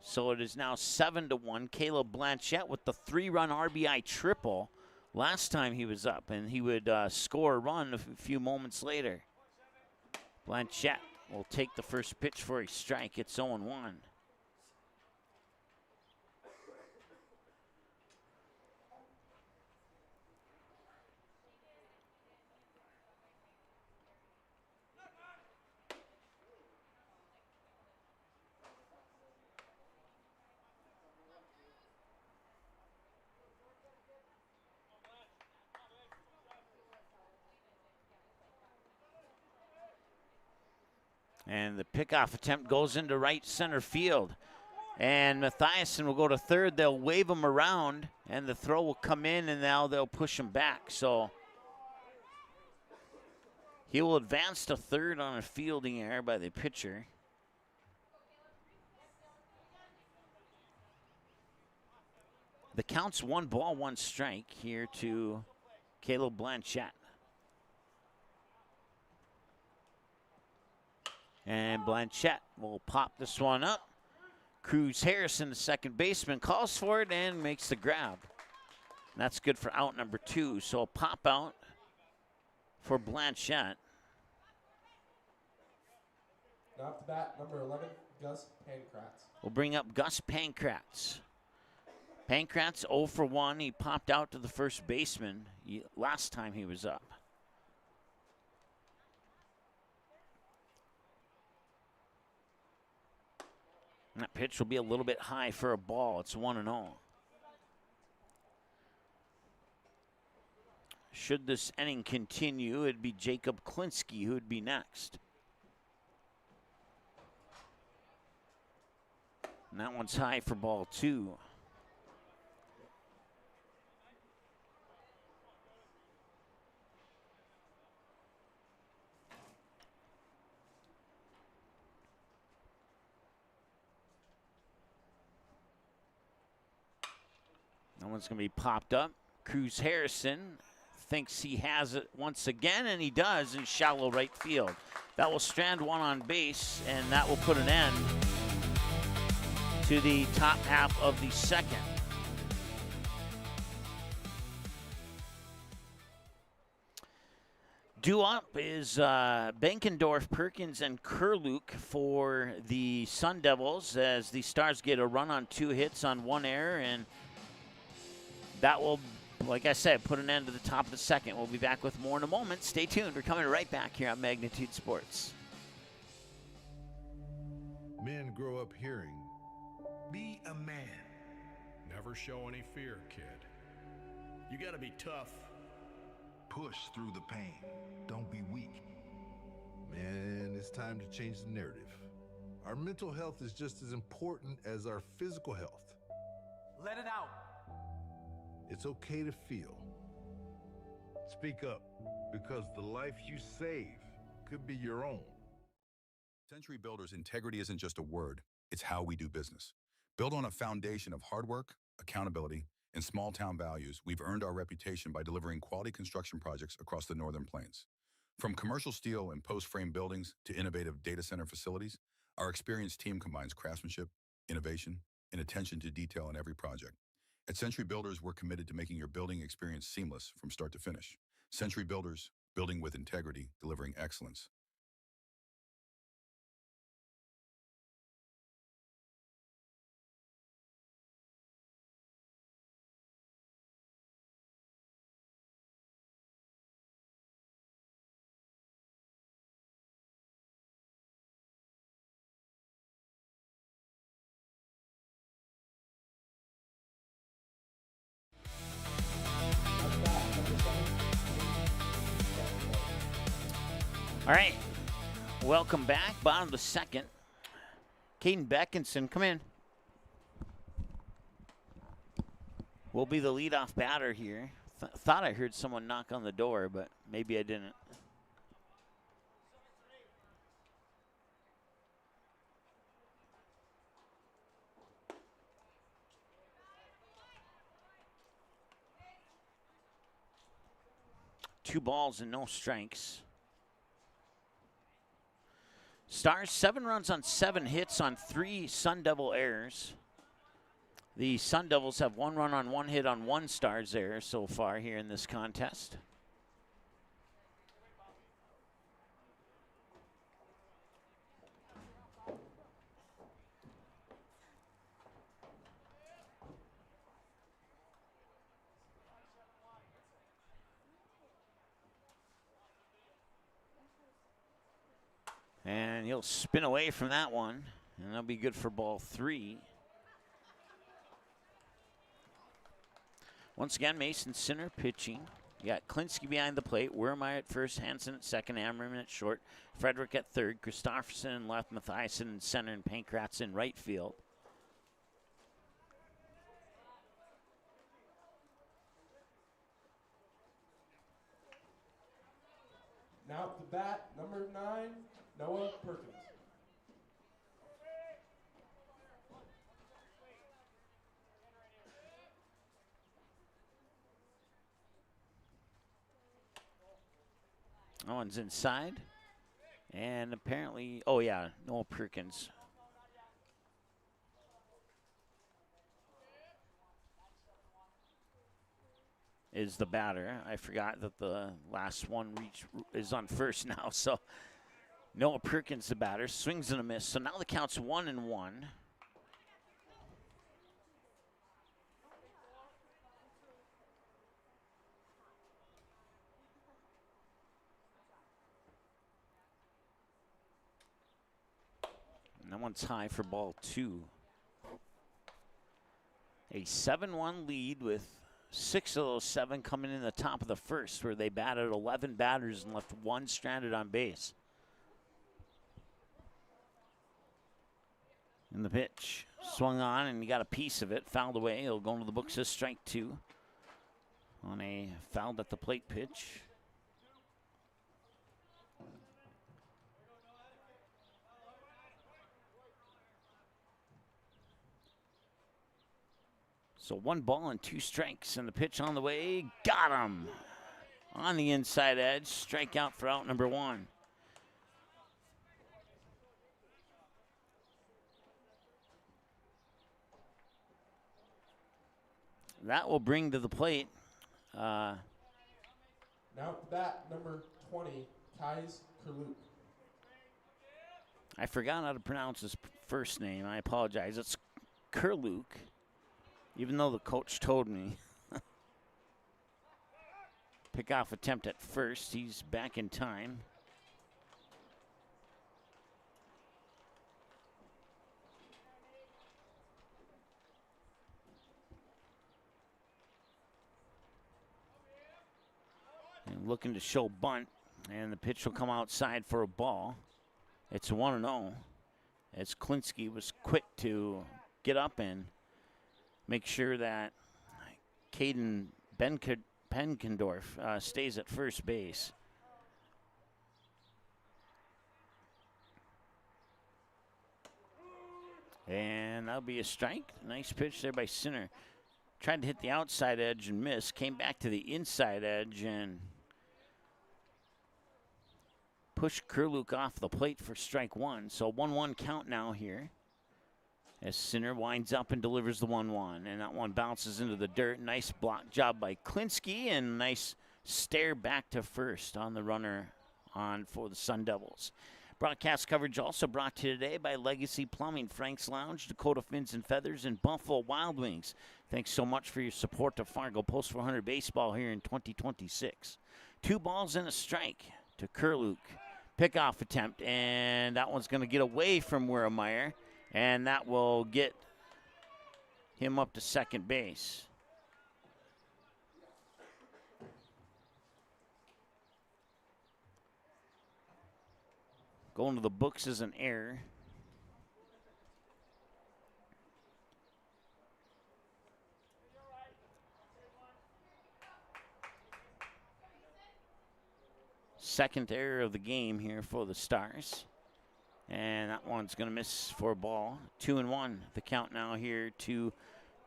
So it is now 7-1. Caleb Blanchette with the 3-run RBI triple last time he was up, and he would score a run a few moments later. Blanchette will take the first pitch for a strike. It's 0-1. And the pickoff attempt goes into right center field. And Mathiasen will go to third. They'll wave him around, and the throw will come in, and now they'll push him back. So he will advance to third on a fielding error by the pitcher. The count's 1 ball, 1 strike here to Caleb Blanchette. And Blanchette will pop this one up. Cruz Harrison, the second baseman, calls for it and makes the grab. And that's good for out number 2. So a pop out for Blanchette. Now off the bat, number 11, Gus Pankratz. We'll bring up Gus Pankratz. Pankratz 0 for 1. He popped out to the first baseman last time he was up. And that pitch will be a little bit high for a ball. It's 1-0. Should this inning continue, it'd be Jacob Klinsky who would be next. And that one's high for ball 2. That one's going to be popped up. Cruz Harrison thinks he has it once again, and he does in shallow right field. That will strand one on base, and that will put an end to the top half of the second. Due up is Benkendorf, Perkins, and Kurluk for the Sun Devils as the Stars get a run on 2 hits on 1 error, and that will, like I said, put an end to the top of the second. We'll be back with more in a moment. Stay tuned. We're coming right back here on Magnitude Sports. Men grow up hearing, be a man. Never show any fear, kid. You gotta be tough. Push through the pain. Don't be weak. Man, it's time to change the narrative. Our mental health is just as important as our physical health. Let it out. It's okay to feel. Speak up, because the life you save could be your own. Century Builders' integrity isn't just a word, it's how we do business. Built on a foundation of hard work, accountability, and small-town values, we've earned our reputation by delivering quality construction projects across the Northern Plains. From commercial steel and post-frame buildings to innovative data center facilities, our experienced team combines craftsmanship, innovation, and attention to detail in every project. At Century Builders, we're committed to making your building experience seamless from start to finish. Century Builders, building with integrity, delivering excellence. All right, welcome back. Bottom of the second. Caden Beckinson, come in. Will be the leadoff batter here. Thought I heard someone knock on the door, but maybe I didn't. Two balls and no strikes. Stars 7 runs on 7 hits on 3 Sun Devil errors. The Sun Devils have 1 run on 1 hit on 1 Stars error so far here in this contest. And he'll spin away from that one, and that'll be good for ball 3. Once again, Mason Sinner pitching. You got Klinsky behind the plate, Wermeyer at first, Hansen at second, Ammerman at short, Frederick at third, Christofferson in left, Mathiasen in center, and Pankratz in right field. Now at the bat, number 9, Noah Perkins. That one's inside. And apparently, oh yeah, Noah Perkins. Is the batter. I forgot that the last one is on first now. So Noah Perkins, the batter, swings and a miss. So now the count's 1-1. And that one's high for ball 2. A 7-1 lead with 6 of those 7 coming in the top of the first, where they batted 11 batters and left 1 stranded on base. And the pitch swung on, and he got a piece of it, fouled away. He'll go into the books as strike 2 on a fouled at the plate pitch. So 1 ball and 2 strikes, and the pitch on the way, got him on the inside edge. Strikeout for out number 1. That will bring to the plate. Now at the bat, number 20, Kais Kurluk. I forgot how to pronounce his first name. I apologize. It's Kurluk. Even though the coach told me. Pickoff attempt at first. He's back in time. And looking to show bunt. And the pitch will come outside for a ball. It's 1-0. As Klinsky was quick to get up and make sure that Caden Benkendorf stays at first base. And that'll be a strike. Nice pitch there by Sinner. Tried to hit the outside edge and missed. Came back to the inside edge and pushed Kurluk off the plate for strike 1. So 1-1 count now here. As Sinner winds up and delivers the 1-1. And that one bounces into the dirt. Nice block job by Klinsky, and nice stare back to first on the runner on for the Sun Devils. Broadcast coverage also brought to you today by Legacy Plumbing, Frank's Lounge, Dakota Fins and Feathers, and Buffalo Wild Wings. Thanks so much for your support of Fargo Post 400 baseball here in 2026. 2 balls and a strike to Kurluk. Pickoff attempt, and that one's going to get away from Wermeyer. And that will get him up to second base. Going to the books as an error. Second error of the game here for the Stars. And that one's going to miss for a ball. 2-1. The count now here to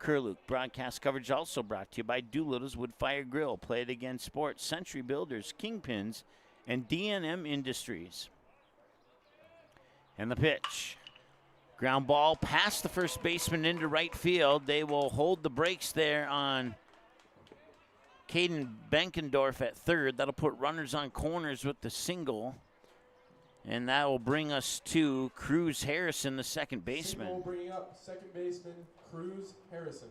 Kurluk. Broadcast coverage also brought to you by Doolittle's Wood Fire Grill. Play It Again Sports, Century Builders, Kingpins, and D&M Industries. And the pitch. Ground ball past the first baseman into right field. They will hold the brakes there on Caden Benkendorf at third. That'll put runners on corners with the single. And that will bring us to Cruz Harrison, the second baseman. Single bringing up second baseman Cruz Harrison.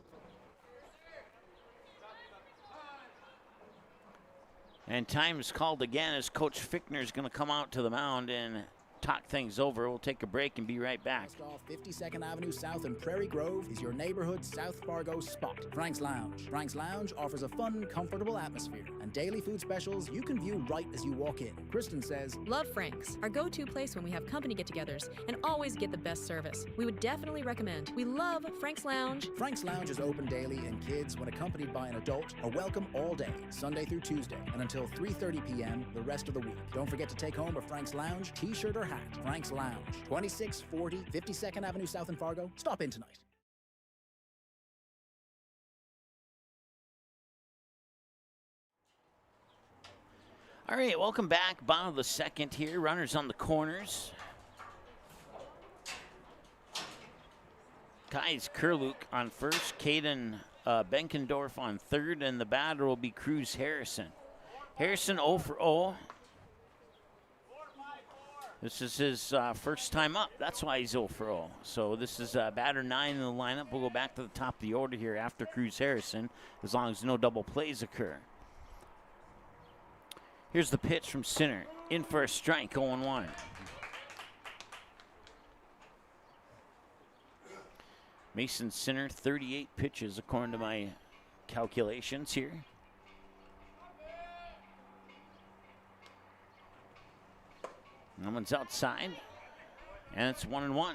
And time is called again as Coach Fichtner is going to come out to the mound and talk things over. We'll take a break and be right back. Just off 52nd Avenue South in Prairie Grove is your neighborhood South Fargo spot, Frank's Lounge. Frank's Lounge offers a fun, comfortable atmosphere and daily food specials you can view right as you walk in. Kristen says, Love Frank's, our go-to place when we have company get-togethers, and always get the best service. We would definitely recommend. We love Frank's Lounge. Frank's Lounge is open daily, and kids, when accompanied by an adult, are welcome all day, Sunday through Tuesday, and until 3:30 p.m. the rest of the week. Don't forget to take home a Frank's Lounge t-shirt or hat. Frank's Lounge, 2640 52nd Avenue South in Fargo. Stop in tonight. All right, welcome back. Bottom of the second here. Runners on the corners. Kais Kurluk on first. Caden Benkendorf on third. And the batter will be Cruz Harrison. Harrison 0 for 0. This is his first time up. That's why he's 0 for 0. So this is batter 9 in the lineup. We'll go back to the top of the order here after Cruz Harrison, as long as no double plays occur. Here's the pitch from Sinner. In for a strike, 0-1. Mason Sinner, 38 pitches according to my calculations here. That one's outside, and it's 1-1.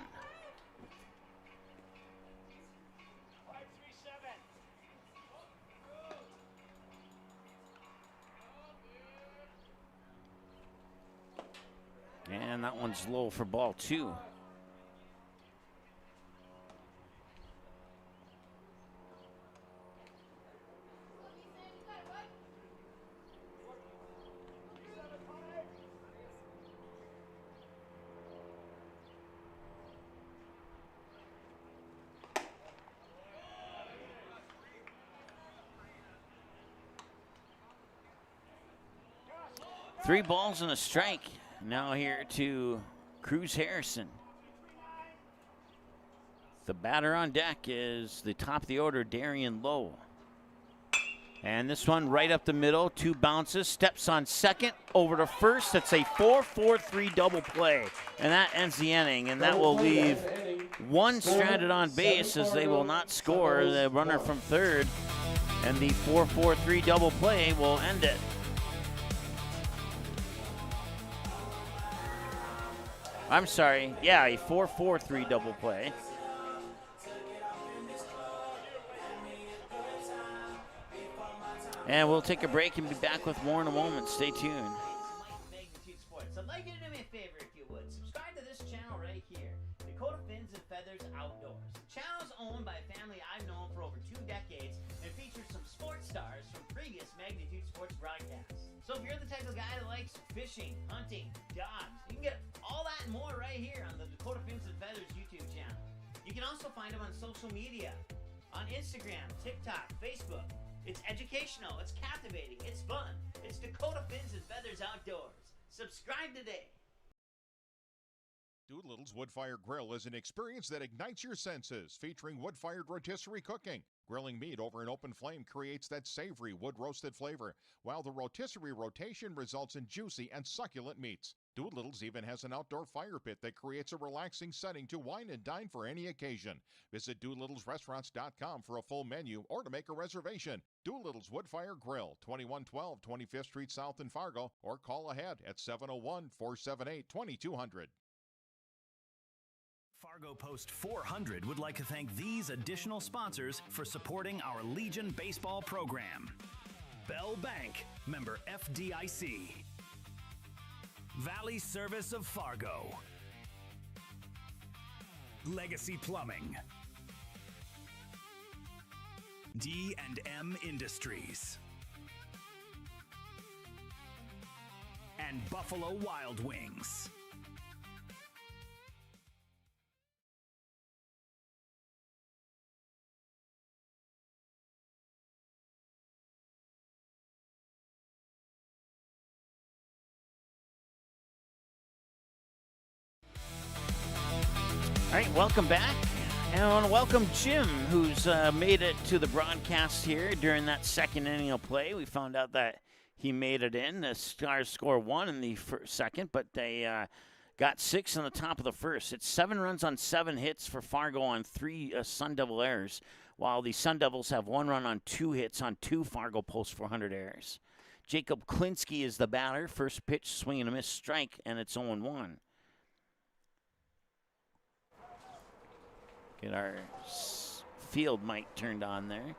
And that one's low for ball 2. Three balls and a strike. Now here to Cruz Harrison. The batter on deck is the top of the order, Darian Lowe. And this one right up the middle, 2 bounces, steps on second, over to first. It's a 4-4-3 double play. And that ends the inning, and that will leave one stranded on base as they will not score. The runner from third, and the 4-4-3 double play will end it. I'm sorry, yeah, a 4-4-3 double play. And we'll take a break and be back with more in a moment. Stay tuned. Magnitude Sports. I'd like you to do me a favor if you would. Subscribe to this channel right here, Dakota Fins and Feathers Outdoors. The channel is owned by a family I've known for over 2 decades and features some sports stars from previous Magnitude Sports broadcasts. So if you're the type of guy that likes fishing, hunting, dogs, you can get all that and more right here on the Dakota Fins and Feathers YouTube channel. You can also find them on social media, on Instagram, TikTok, Facebook. It's educational, it's captivating, it's fun. It's Dakota Fins and Feathers Outdoors. Subscribe today. Doolittle's Wood-Fire Grill is an experience that ignites your senses, featuring wood-fired rotisserie cooking. Grilling meat over an open flame creates that savory wood-roasted flavor, while the rotisserie rotation results in juicy and succulent meats. Doolittle's even has an outdoor fire pit that creates a relaxing setting to wine and dine for any occasion. Visit DoolittlesRestaurants.com for a full menu or to make a reservation. Doolittle's Wood-Fire Grill, 2112 25th Street South in Fargo, or call ahead at 701-478-2200. Fargo Post 400 would like to thank these additional sponsors for supporting our Legion baseball program. Bell Bank, member FDIC. Valley Service of Fargo. Legacy Plumbing. D&M Industries. And Buffalo Wild Wings. All right, welcome back. And I want to welcome Jim, who's made it to the broadcast here during that second inning of play. We found out that he made it in. The Stars score 1 in the second, but they got 6 in the top of the first. It's 7 runs on 7 hits for Fargo on 3 Sun Devil errors, while the Sun Devils have 1 run on 2 hits on 2 Fargo Post 400 errors. Jacob Klinsky is the batter. First pitch, swing and a miss, strike, and it's 0-1. Get our field mic turned on there.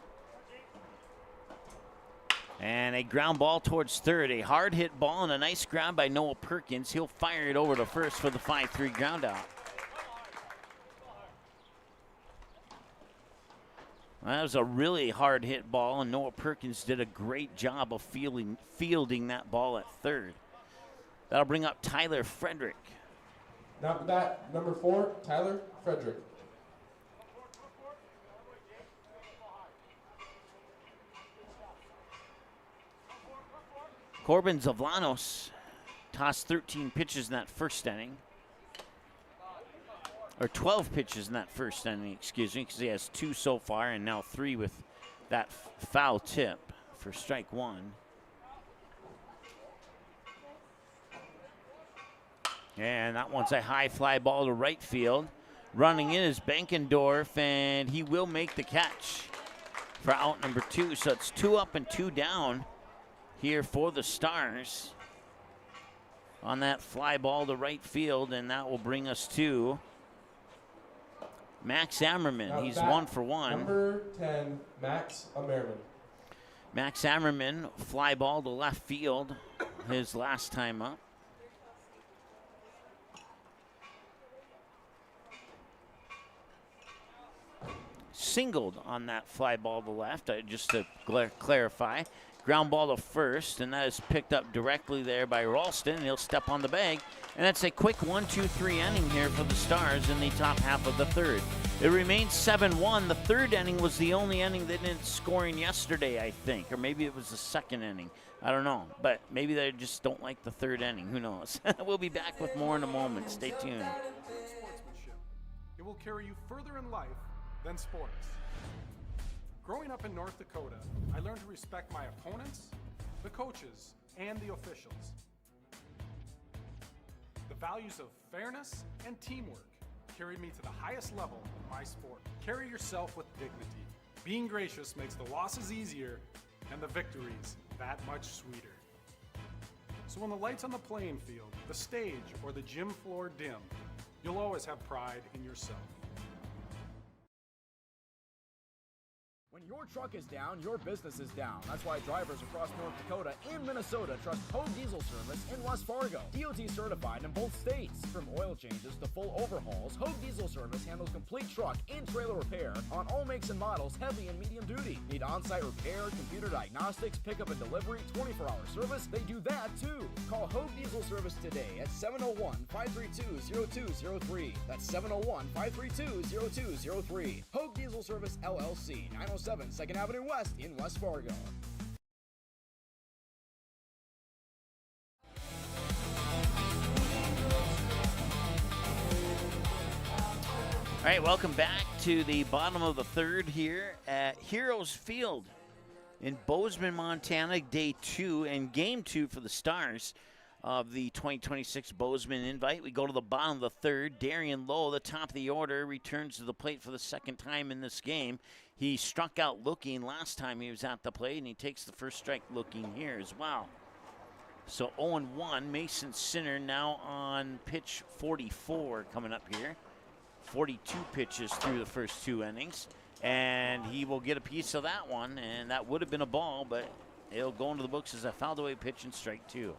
And a ground ball towards third. A hard hit ball and a nice grab by Noah Perkins. He'll fire it over to first for the 5-3 ground out. Well, that was a really hard hit ball, and Noah Perkins did a great job of fielding that ball at third. That'll bring up Tyler Frederick. Now at the bat, number 4, Tyler Frederick. Corbin Zavlanos tossed 13 pitches in that first inning. Or 12 pitches in that first inning, excuse me, because he has 2 so far and now 3 with that foul tip for strike 1. And that one's a high fly ball to right field. Running in is Bankendorf, and he will make the catch for out number 2. So it's 2 up and 2 down here for the Stars on that fly ball to right field, and that will bring us to Max Ammerman. Now He's bat, 1 for 1. Number 10, Max Ammerman. Max Ammerman, fly ball to left field his last time up. Singled on that fly ball to left, just to clarify. Ground ball to first, and that is picked up directly there by Ralston. He'll step on the bag, and that's a quick 1-2-3 inning here for the Stars in the top half of the third. It remains 7-1. The third inning was the only inning they didn't score in yesterday, I think, or maybe it was the second inning. I don't know, but maybe they just don't like the third inning. Who knows? We'll be back with more in a moment. Stay tuned. Sportsmanship. It will carry you further in life than sports. Growing up in North Dakota, I learned to respect my opponents, the coaches, and the officials. The values of fairness and teamwork carried me to the highest level of my sport. Carry yourself with dignity. Being gracious makes the losses easier and the victories that much sweeter. So when the lights on the playing field, the stage, or the gym floor dim, you'll always have pride in yourself. When your truck is down, your business is down. That's why drivers across North Dakota and Minnesota trust Hogue Diesel Service in West Fargo. DOT certified in both states. From oil changes to full overhauls, Hogue Diesel Service handles complete truck and trailer repair on all makes and models, heavy and medium duty. Need on-site repair, computer diagnostics, pickup and delivery, 24-hour service? They do that too. Call Hogue Diesel Service today at 701-532-0203. That's 701-532-0203. Hogue Diesel Service LLC, 907 2nd Avenue West in West Fargo. All right, welcome back to the bottom of the third here at Heroes Field in Bozeman, Montana, day 2 and game 2 for the Stars of the 2026 Bozeman Invite. We go to the bottom of the third. Darian Lowe, the top of the order, returns to the plate for the second time in this game. He struck out looking last time he was at the plate, and he takes the first strike looking here as well. So 0-1. Mason Sinner now on pitch 44 coming up here. 42 pitches through the first 2 innings. And he will get a piece of that one, and that would have been a ball, but it'll go into the books as a fouled away pitch and strike 2.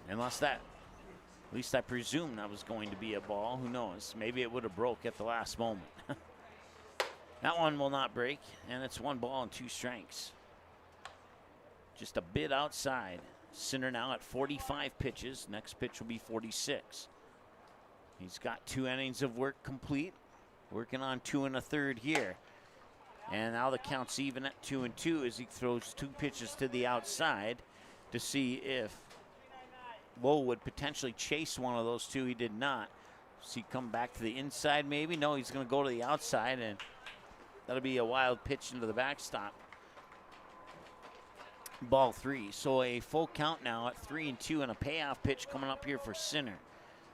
Unless that, at least I presume that was going to be a ball. Who knows? Maybe it would have broke at the last moment. That one will not break, and it's 1 ball and 2 strikes. Just a bit outside. Sinner now at 45 pitches. Next pitch will be 46. He's got 2 innings of work complete. Working on 2 1/3 here. And now the count's even at 2-2 as he throws 2 pitches to the outside to see if Lowe would potentially chase one of those 2. He did not. See, come back to the inside maybe? No, he's going to go to the outside, and that'll be a wild pitch into the backstop. Ball 3. So a full count now at 3-2 and a payoff pitch coming up here for Sinner.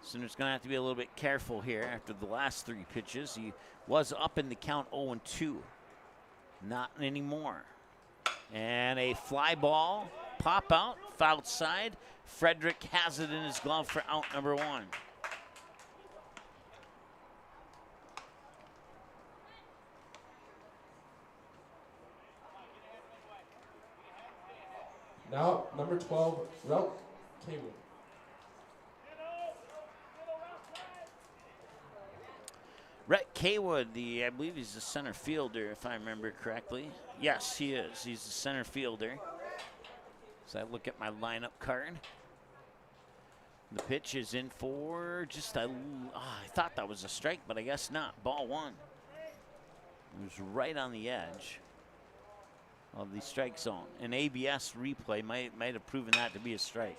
Sinner's going to have to be a little bit careful here after the last 3 pitches. He was up in the count 0-2. Not anymore. And a fly ball, pop out, foul side. Frederick has it in his glove for out number 1. Now, number 12, Relk Kaywood. Rhett Kaywood, I believe he's the center fielder, if I remember correctly. Yes, he is. He's the center fielder. So I look at my lineup card. The pitch is in for just I thought that was a strike, but I guess not. Ball 1. It was right on the edge of the strike zone. An ABS replay might have proven that to be a strike.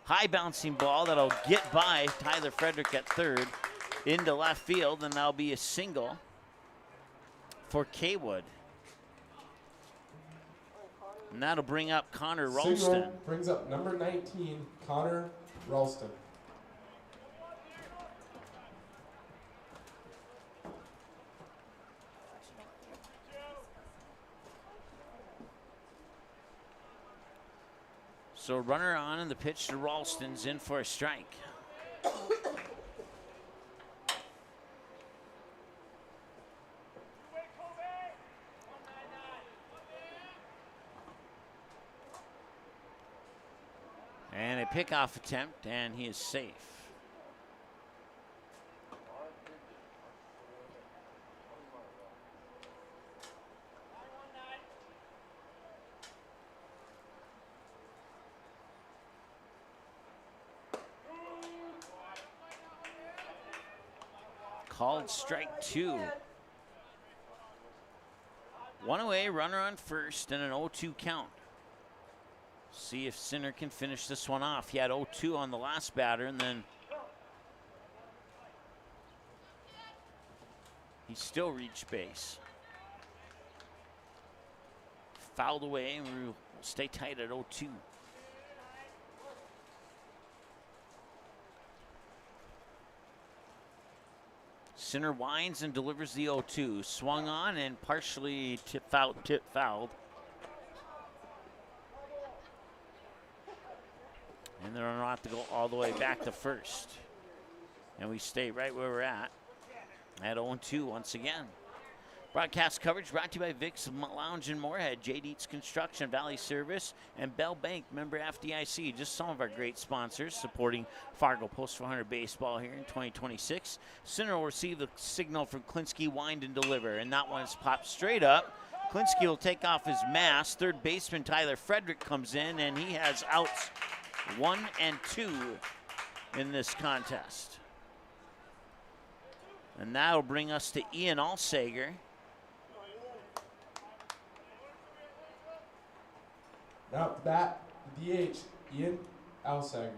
High bouncing ball that'll get by Tyler Frederick at third into left field, and that'll be a single for Kaywood. And that'll bring up Connor Ralston. Signal brings up number 19, Connor Ralston. So runner on, and the pitch to Ralston's in for a strike. And a pickoff attempt, and he is safe. Called strike 2. One away, runner on first, and an 0-2 count. See if Sinner can finish this one off. He had 0-2 on the last batter, and then he still reached base. Fouled away, and we'll stay tight at 0-2. Sinner winds and delivers the 0-2. Swung on and partially fouled. And the runner will have to go all the way back to first. And we stay right where we're at 0-2 once again. Broadcast coverage brought to you by Vic's Lounge in Moorhead, J. Dietz Construction, Valley Service, and Bell Bank, member FDIC. Just some of our great sponsors supporting Fargo Post 400 baseball here in 2026. Sinner will receive the signal from Klinsky, wind and deliver, and that one's popped straight up. Klinsky will take off his mask. Third baseman Tyler Frederick comes in, and he has outs 1 and 2 in this contest. And that'll bring us to Ian Alsager. Now at the bat, the DH, Ian Alsager.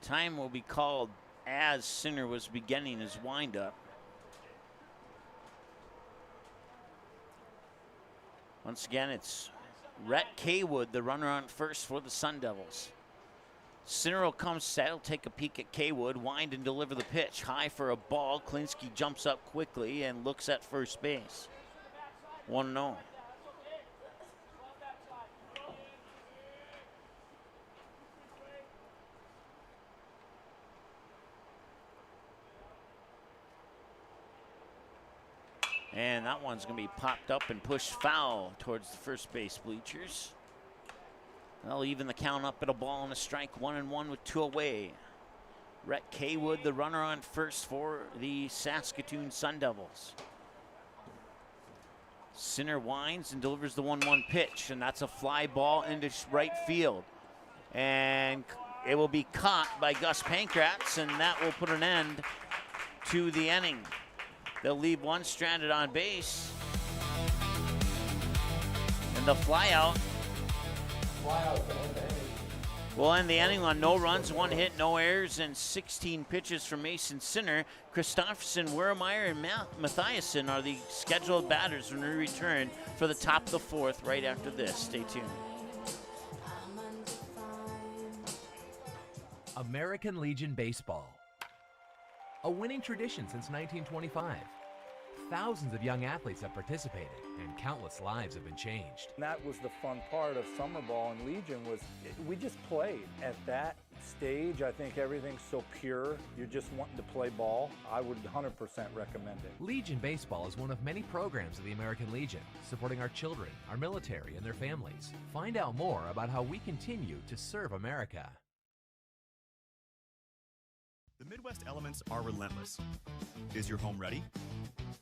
Time will be called as Sinner was beginning his windup. Once again, it's Rhett Kaywood, the runner on first for the Sun Devils. Sinner will come set, he'll take a peek at Kaywood, wind and deliver the pitch. High for a ball. Klinsky jumps up quickly and looks at first base. 1-0. And that one's going to be popped up and pushed foul towards the first base bleachers. They'll even the count up at a ball and a strike, 1-1 with 2 away. Rhett Kaywood, the runner on first for the Saskatoon Sun Devils. Sinner winds and delivers the 1-1 pitch, and that's a fly ball into right field. And it will be caught by Gus Pankratz, and that will put an end to the inning. They'll leave one stranded on base. And the fly out. Fly out to end the inning. We'll end the inning on no runs, 1 hit, no errors, and 16 pitches from Mason Sinner. Christofferson, Weremeyer, and Mathiasen are the scheduled batters when we return for the top of the 4th right after this. Stay tuned. American Legion Baseball. A winning tradition since 1925. Thousands of young athletes have participated, and countless lives have been changed. And that was the fun part of summer ball and Legion was we just played. At that stage, I think everything's so pure. You're just wanting to play ball. I would 100% recommend it. Legion Baseball is one of many programs of the American Legion, supporting our children, our military, and their families. Find out more about how we continue to serve America. The Midwest elements are relentless. Is your home ready?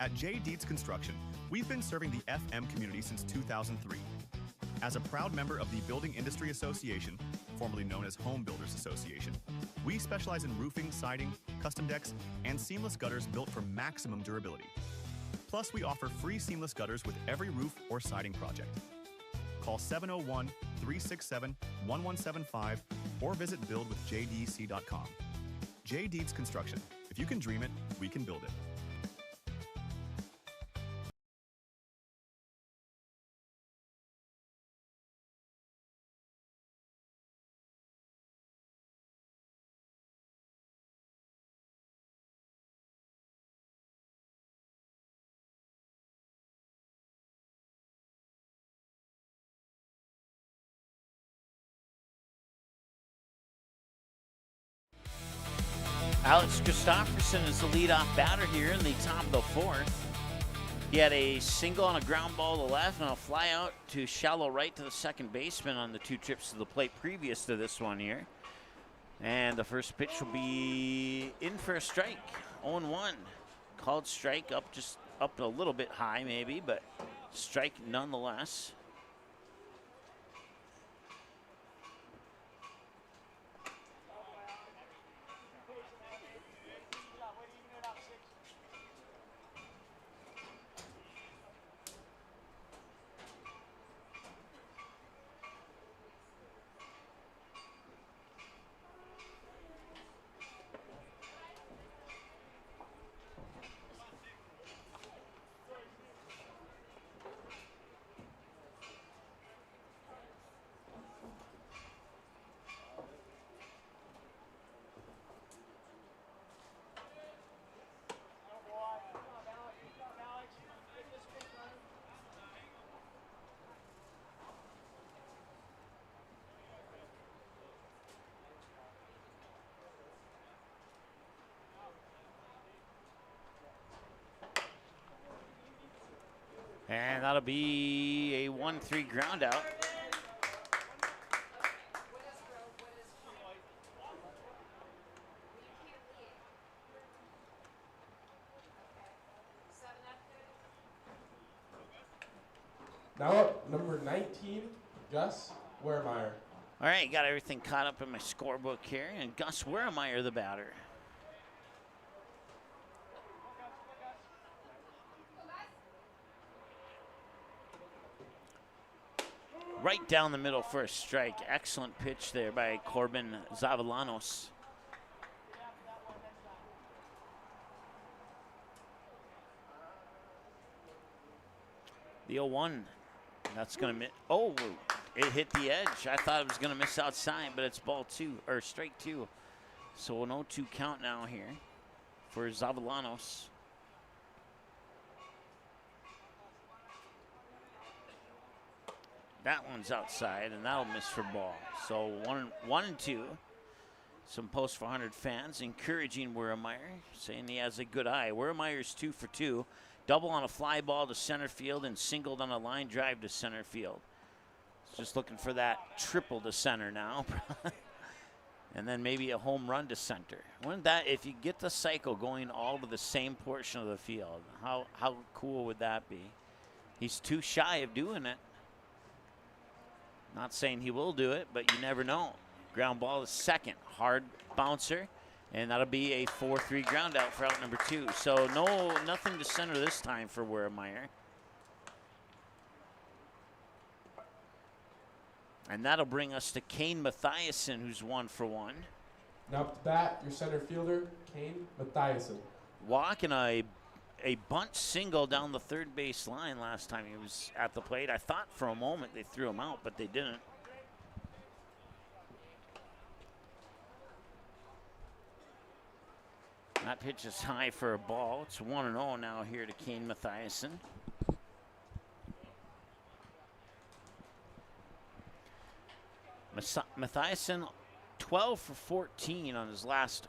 At J. Deeds Construction, we've been serving the FM community since 2003. As a proud member of the Building Industry Association, formerly known as Home Builders Association, we specialize in roofing, siding, custom decks, and seamless gutters built for maximum durability. Plus, we offer free seamless gutters with every roof or siding project. Call 701-367-1175 or visit buildwithjdc.com. J. Deeds Construction. If you can dream it, we can build it. Alex Christofferson is the leadoff batter here in the top of the 4th. He had a single on a ground ball to left and a fly out to shallow right to the second baseman on the 2 trips to the plate previous to this one here. And the first pitch will be in for a strike, 0-1. Called strike, up a little bit high maybe, but strike nonetheless. And that'll be a 1-3 ground out. Now up, number 19, Gus Weremeyer. All right, got everything caught up in my scorebook here, and Gus Weremeyer, the batter. Right down the middle for a strike. Excellent pitch there by Corbin Zavallanos. The 0-1. That's going to miss. Oh, it hit the edge. I thought it was going to miss outside, but it's ball 2, or strike 2. So an 0-2 count now here for Zavallanos. That one's outside, and that'll miss for ball. So 1-2. Some Post 400 fans encouraging Weremeyer, saying he has a good eye. Weremeyer's 2 for 2. Double on a fly ball to center field and singled on a line drive to center field. Just looking for that triple to center now. And then maybe a home run to center. Wouldn't that, if you get the cycle going all to the same portion of the field, how cool would that be? He's too shy of doing it. Not saying he will do it, but you never know. Ground ball is second. Hard bouncer. And that'll be a 4-3 ground out for out number 2. So nothing to center this time for Weremeyer. And that'll bring us to Kane Mathiasen, who's 1 for 1. Now up to bat, your center fielder, Kane Mathiasen. Walk and a bunt single down the third base line last time he was at the plate. I thought for a moment they threw him out, but they didn't. That pitch is high for a ball. It's 1-0 now here to Kane Mathiasen. Mathiasen, 12 for 14 on his last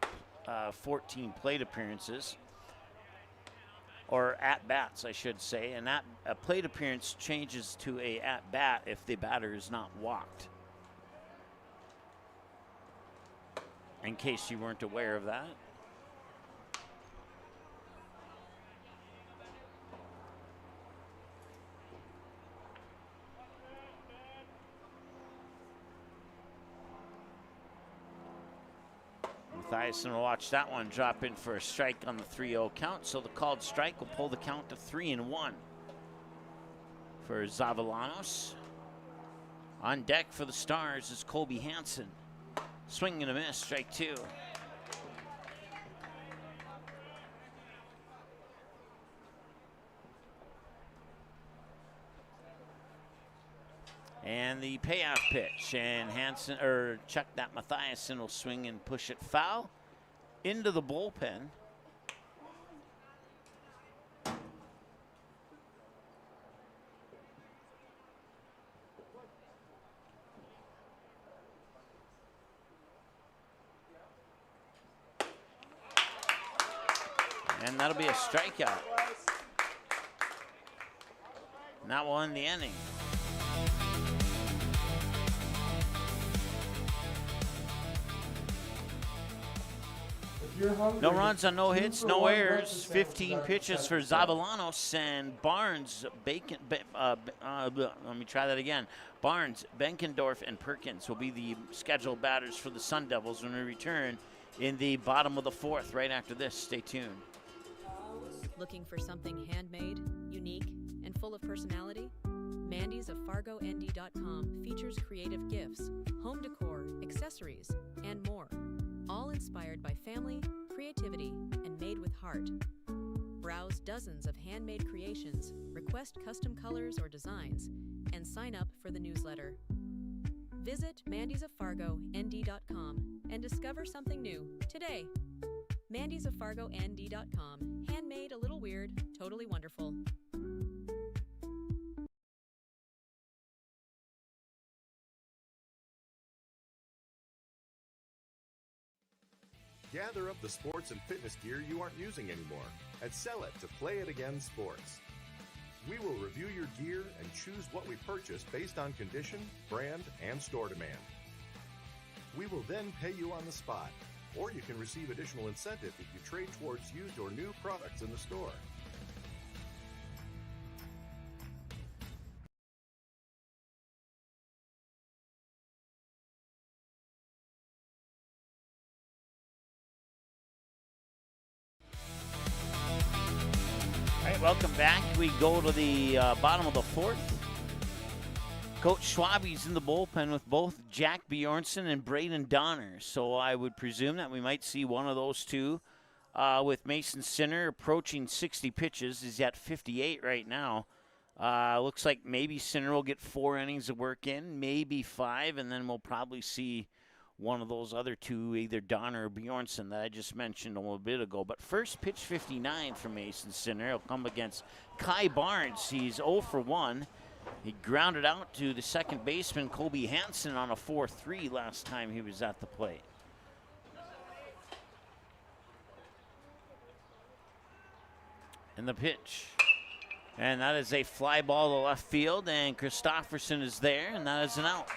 14 plate appearances. Or at-bats, I should say. And that a plate appearance changes to a at-bat if the batter is not walked. In case you weren't aware of that. Mathiasen will watch that one drop in for a strike on the 3-0 count. So the called strike will pull the count to 3-1 for Zavallanos. On deck for the Stars is Colby Hansen. Swing and a miss, strike 2. And the payoff pitch, and Chuck that Mathiasen will swing and push it foul into the bullpen. And that'll be a strikeout. And that will end the inning. No runs on no hits, no errors. 15 pitches for Zavallanos, and Barnes, let me try that again. Barnes, Benkendorf, and Perkins will be the scheduled batters for the Sun Devils when we return in the bottom of the 4th right after this. Stay tuned. Looking for something handmade, unique, and full of personality? Mandy's of FargoND.com features creative gifts, home decor, accessories, and more. All inspired by family, creativity, and made with heart. Browse dozens of handmade creations, request custom colors or designs, and sign up for the newsletter. Visit MandysOfFargoND.com and discover something new today. MandysOfFargoND.com. Handmade, a little weird, totally wonderful. Gather up the sports and fitness gear you aren't using anymore and sell it to Play It Again Sports. We will review your gear and choose what we purchase based on condition, brand, and store demand. We will then pay you on the spot, or you can receive additional incentive if you trade towards used or new products in the store. Welcome back. We go to the bottom of the 4th. Coach Schwabe's in the bullpen with both Jack Bjornsson and Braden Donner. So I would presume that we might see one of those two with Mason Sinner approaching 60 pitches. He's at 58 right now. Looks like maybe Sinner will get 4 innings of work in, maybe 5, and then we'll probably see one of those other two, either Donner or Bjornsson that I just mentioned a little bit ago. But first pitch 59 for Mason Sinner. He'll come against Kai Barnes. He's 0 for 1. He grounded out to the second baseman, Colby Hansen, on a 4-3 last time he was at the plate. And the pitch. And that is a fly ball to left field, and Christofferson is there, and that is an out.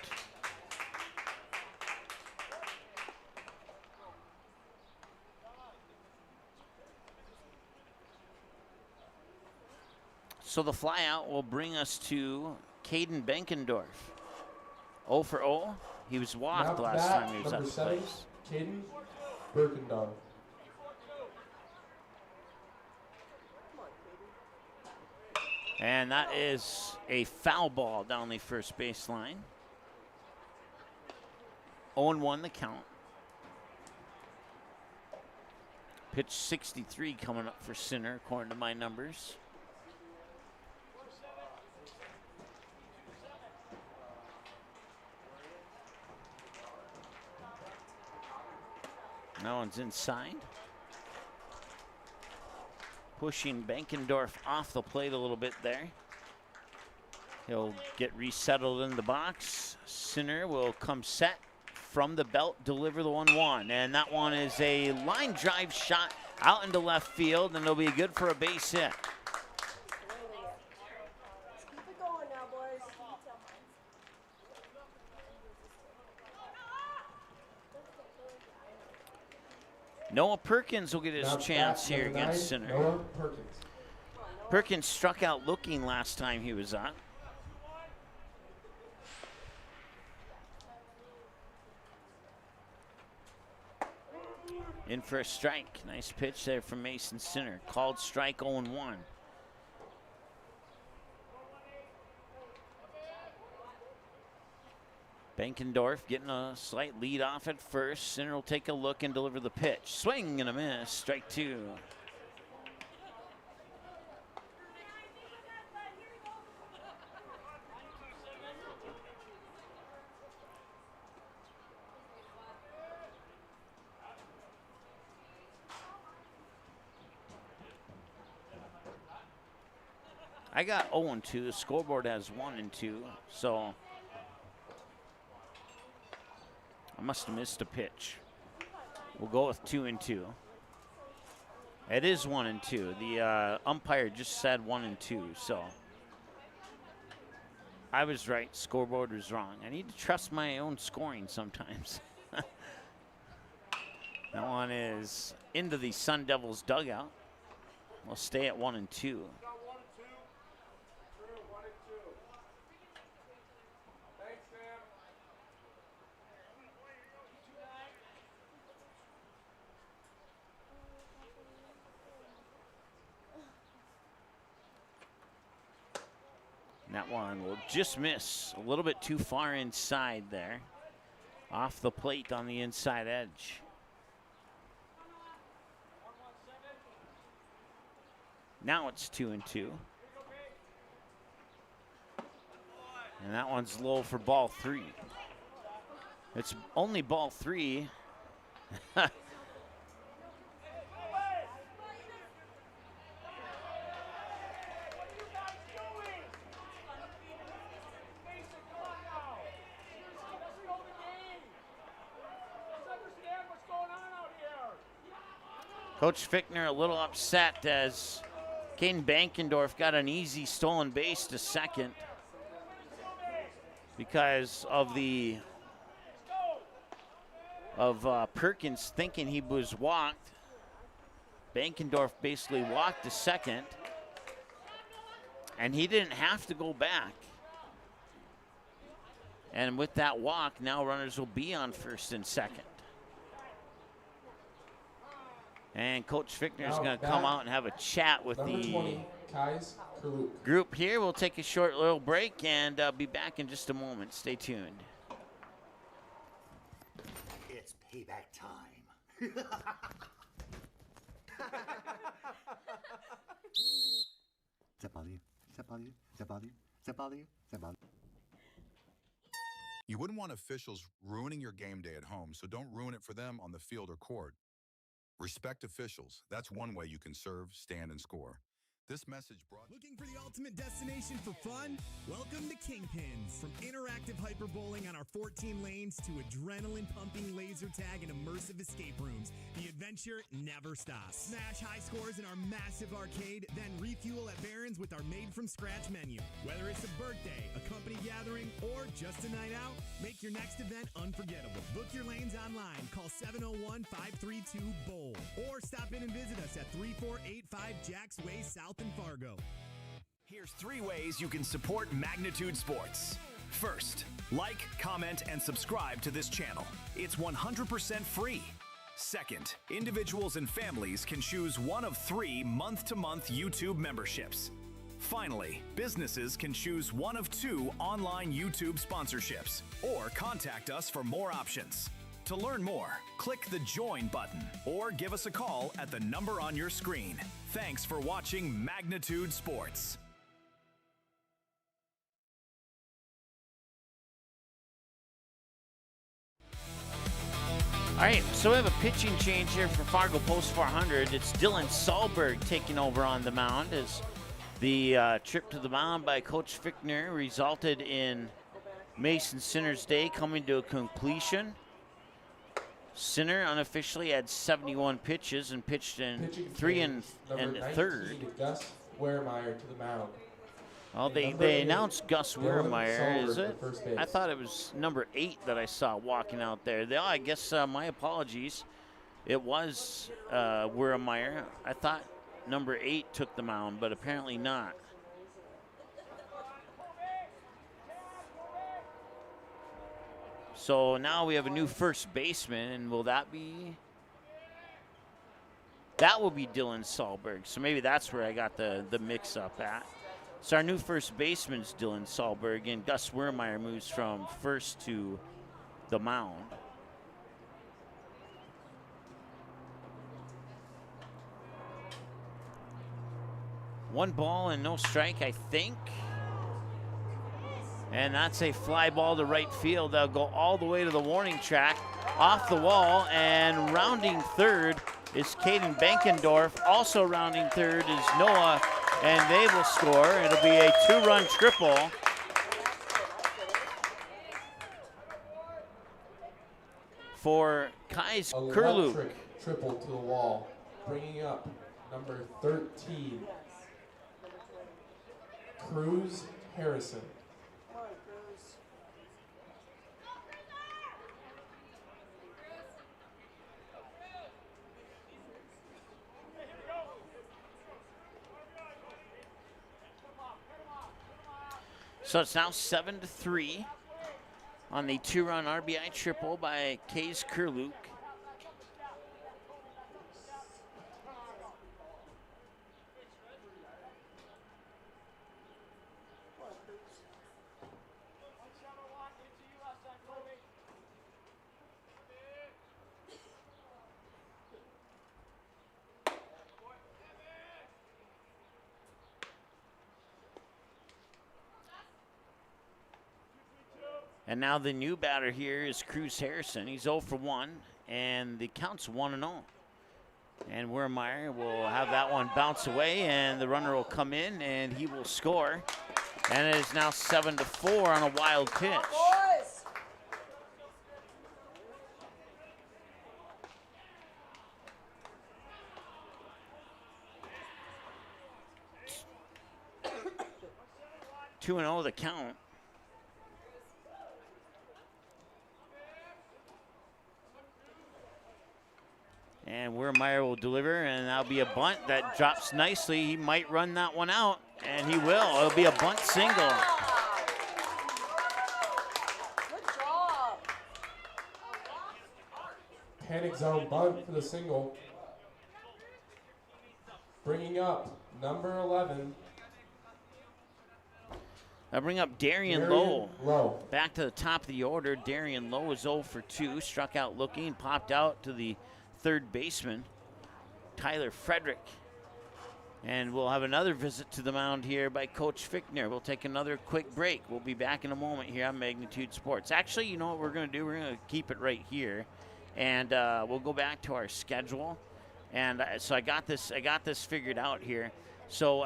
So the fly out will bring us to Caden Benkendorf. 0 for 0. He was walked last time he was at the place. Caden Benkendorf. And that is a foul ball down the first baseline. 0-1 the count. Pitch 63 coming up for Sinner, according to my numbers. That one's inside. Pushing Bankendorf off the plate a little bit there. He'll get resettled in the box. Sinner will come set from the belt, deliver the 1-1. And that one is a line drive shot out into left field, and it'll be good for a base hit. Keep it going now, boys. Noah Perkins will get his chance here against Sinner. Noah Perkins. Perkins struck out looking last time he was on. In for a strike. Nice pitch there from Mason Sinner. Called strike 0-1. Bankendorf getting a slight lead off at first. Sinner will take a look and deliver the pitch. Swing and a miss. Strike 2. I got 0-2. The scoreboard has 1-2, so I must have missed a pitch. We'll go with 2-2. It is 1-2. The umpire just said 1-2, so I was right. Scoreboard was wrong. I need to trust my own scoring sometimes. That one is into the Sun Devils dugout. We'll stay at 1-2. That one will just miss. A little bit too far inside there. Off the plate on the inside edge. Now it's 2-2. And that one's low for ball 3. It's only ball 3. Coach Fichtner a little upset as Caden Bankendorf got an easy stolen base to second because of Perkins thinking he was walked. Bankendorf basically walked to second, and he didn't have to go back. And with that walk, now runners will be on first and second. And Coach Fichtner is going to come out and have a chat with the 20, group here. We'll take a short little break and be back in just a moment. Stay tuned. It's payback time. You wouldn't want officials ruining your game day at home, so don't ruin it for them on the field or court. Respect officials. That's one way you can serve, stand, and score. This message brought... Looking for the ultimate destination for fun? Welcome to Kingpins. From interactive hyperbowling on our 14 lanes to adrenaline-pumping laser tag and immersive escape rooms, the adventure never stops. Smash high scores in our massive arcade, then refuel at Barron's with our made-from-scratch menu. Whether it's a birthday, a company gathering, or just a night out, make your next event unforgettable. Book your lanes online. Call 701-532-BOWL. Or stop in and visit us at 3485 Jacks Way South in Fargo. Here's 3 ways you can support Magnitude Sports. First, like, comment, and subscribe to this channel. It's 100% free. Second, individuals and families can choose one of 3 month-to-month YouTube memberships. Finally, businesses can choose one of 2 online YouTube sponsorships or contact us for more options. To learn more, click the Join button or give us a call at the number on your screen. Thanks for watching Magnitude Sports. All right, so we have a pitching change here for Fargo Post 400. It's Dylan Sahlberg taking over on the mound as the trip to the mound by Coach Fichtner resulted in Mason Sinner's day coming to a completion. Sinner unofficially had 71 pitches and pitched in 3 and third. Gus Wehrmeyer to the mound. Well, they announced Gus Wehrmeyer, is it? I thought it was number 8 that I saw walking out there. I guess my apologies. It was Wehrmeyer. I thought number 8 took the mound, but apparently not. So now we have a new first baseman, and will that be? That will be Dylan Sahlberg. So maybe that's where I got the mix-up at. So our new first baseman's Dylan Sahlberg, and Gus Wehrmeyer moves from first to the mound. One ball and no strike, I think. And that's a fly ball to right field. They'll go all the way to the warning track, off the wall, and rounding third is Caden Bankendorf. Also rounding third is Noah, and they will score. It'll be a 2-run triple. For Kais Kurlu. Electric triple to the wall, bringing up number 13, Cruz Harrison. So it's now 7-3 on the 2-run RBI triple by Kais Kurluk. And now the new batter here is Cruz Harrison. He's 0 for 1, and the count's 1-0. And Wehrmeyer will have that one bounce away, and the runner will come in, and he will score. And it is now 7-4 on a wild pitch. Two and 0 the count. And Wehrmeyer will deliver, and that'll be a bunt that drops nicely. He might run that one out, and he will. It'll be a bunt single. Good job. Panic zone bunt for the single. Bringing up number 11. I bring up Darian Lowe. Back to the top of the order. Darian Lowe is 0 for 2. Struck out looking, popped out to the third baseman, Tyler Frederick. And we'll have another visit to the mound here by Coach Fichtner. We'll take another quick break. We'll be back in a moment here on Magnitude Sports. Actually, you know what we're going to do? We're going to keep it right here, and we'll go back to our schedule. And so I got this figured out here. So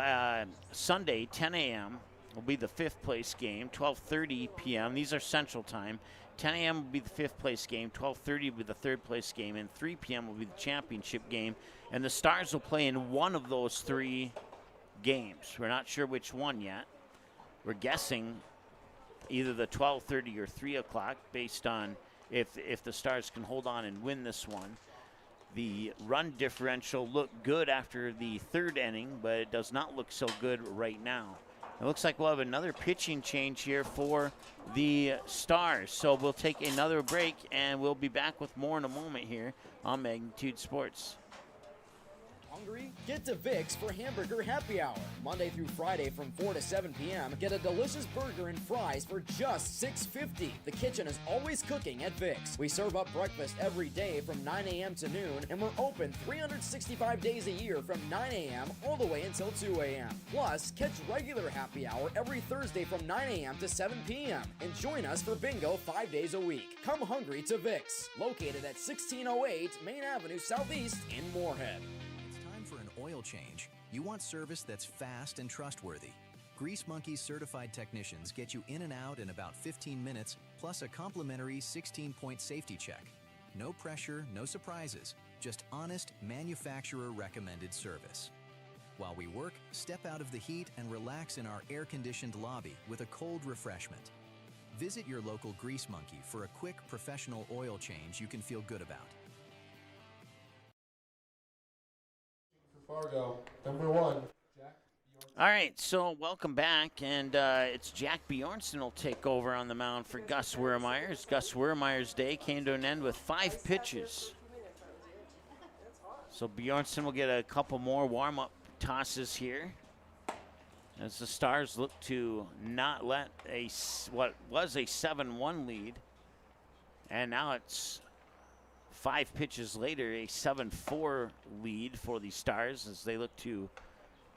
Sunday, 10 a.m. will be the 5th place game. 12:30 p.m. These are Central Time. 10 a.m. will be the 5th place game, 12:30 will be the 3rd place game, and 3 p.m. will be the championship game. And the Stars will play in one of those 3 games. We're not sure which one yet. We're guessing either the 12:30 or 3 o'clock based on if the Stars can hold on and win this one. The run differential looked good after the 3rd inning, but it does not look so good right now. It looks like we'll have another pitching change here for the Stars. So we'll take another break, and we'll be back with more in a moment here on Magnitude Sports. Hungry? Get to Vic's for hamburger happy hour. Monday through Friday from 4 to 7 p.m. Get a delicious burger and fries for just $6.50. The kitchen is always cooking at Vic's. We serve up breakfast every day from 9 a.m. to noon, and we're open 365 days a year from 9 a.m. all the way until 2 a.m. Plus, catch regular happy hour every Thursday from 9 a.m. to 7 p.m. and join us for bingo 5 days a week. Come hungry to Vic's, located at 1608 Main Avenue Southeast in Moorhead. It's time for an oil change. You want service that's fast and trustworthy. Grease Monkey's certified technicians get you in and out in about 15 minutes, plus a complimentary 16-point safety check. No pressure, no surprises, just honest, manufacturer-recommended service. While we work, step out of the heat and relax in our air-conditioned lobby with a cold refreshment. Visit your local Grease Monkey for a quick, professional oil change you can feel good about. For Fargo, number 1. All right, so welcome back, and it's Jack Bjornsson will take over on the mound for Gus Wermeyers. Gus Wermeyer's day came to an end with 5 pitches. So Bjornsson will get a couple more warm-up tosses here as the Stars look to not let what was a 7-1 lead, and now it's 5 pitches later, a 7-4 lead for the Stars as they look to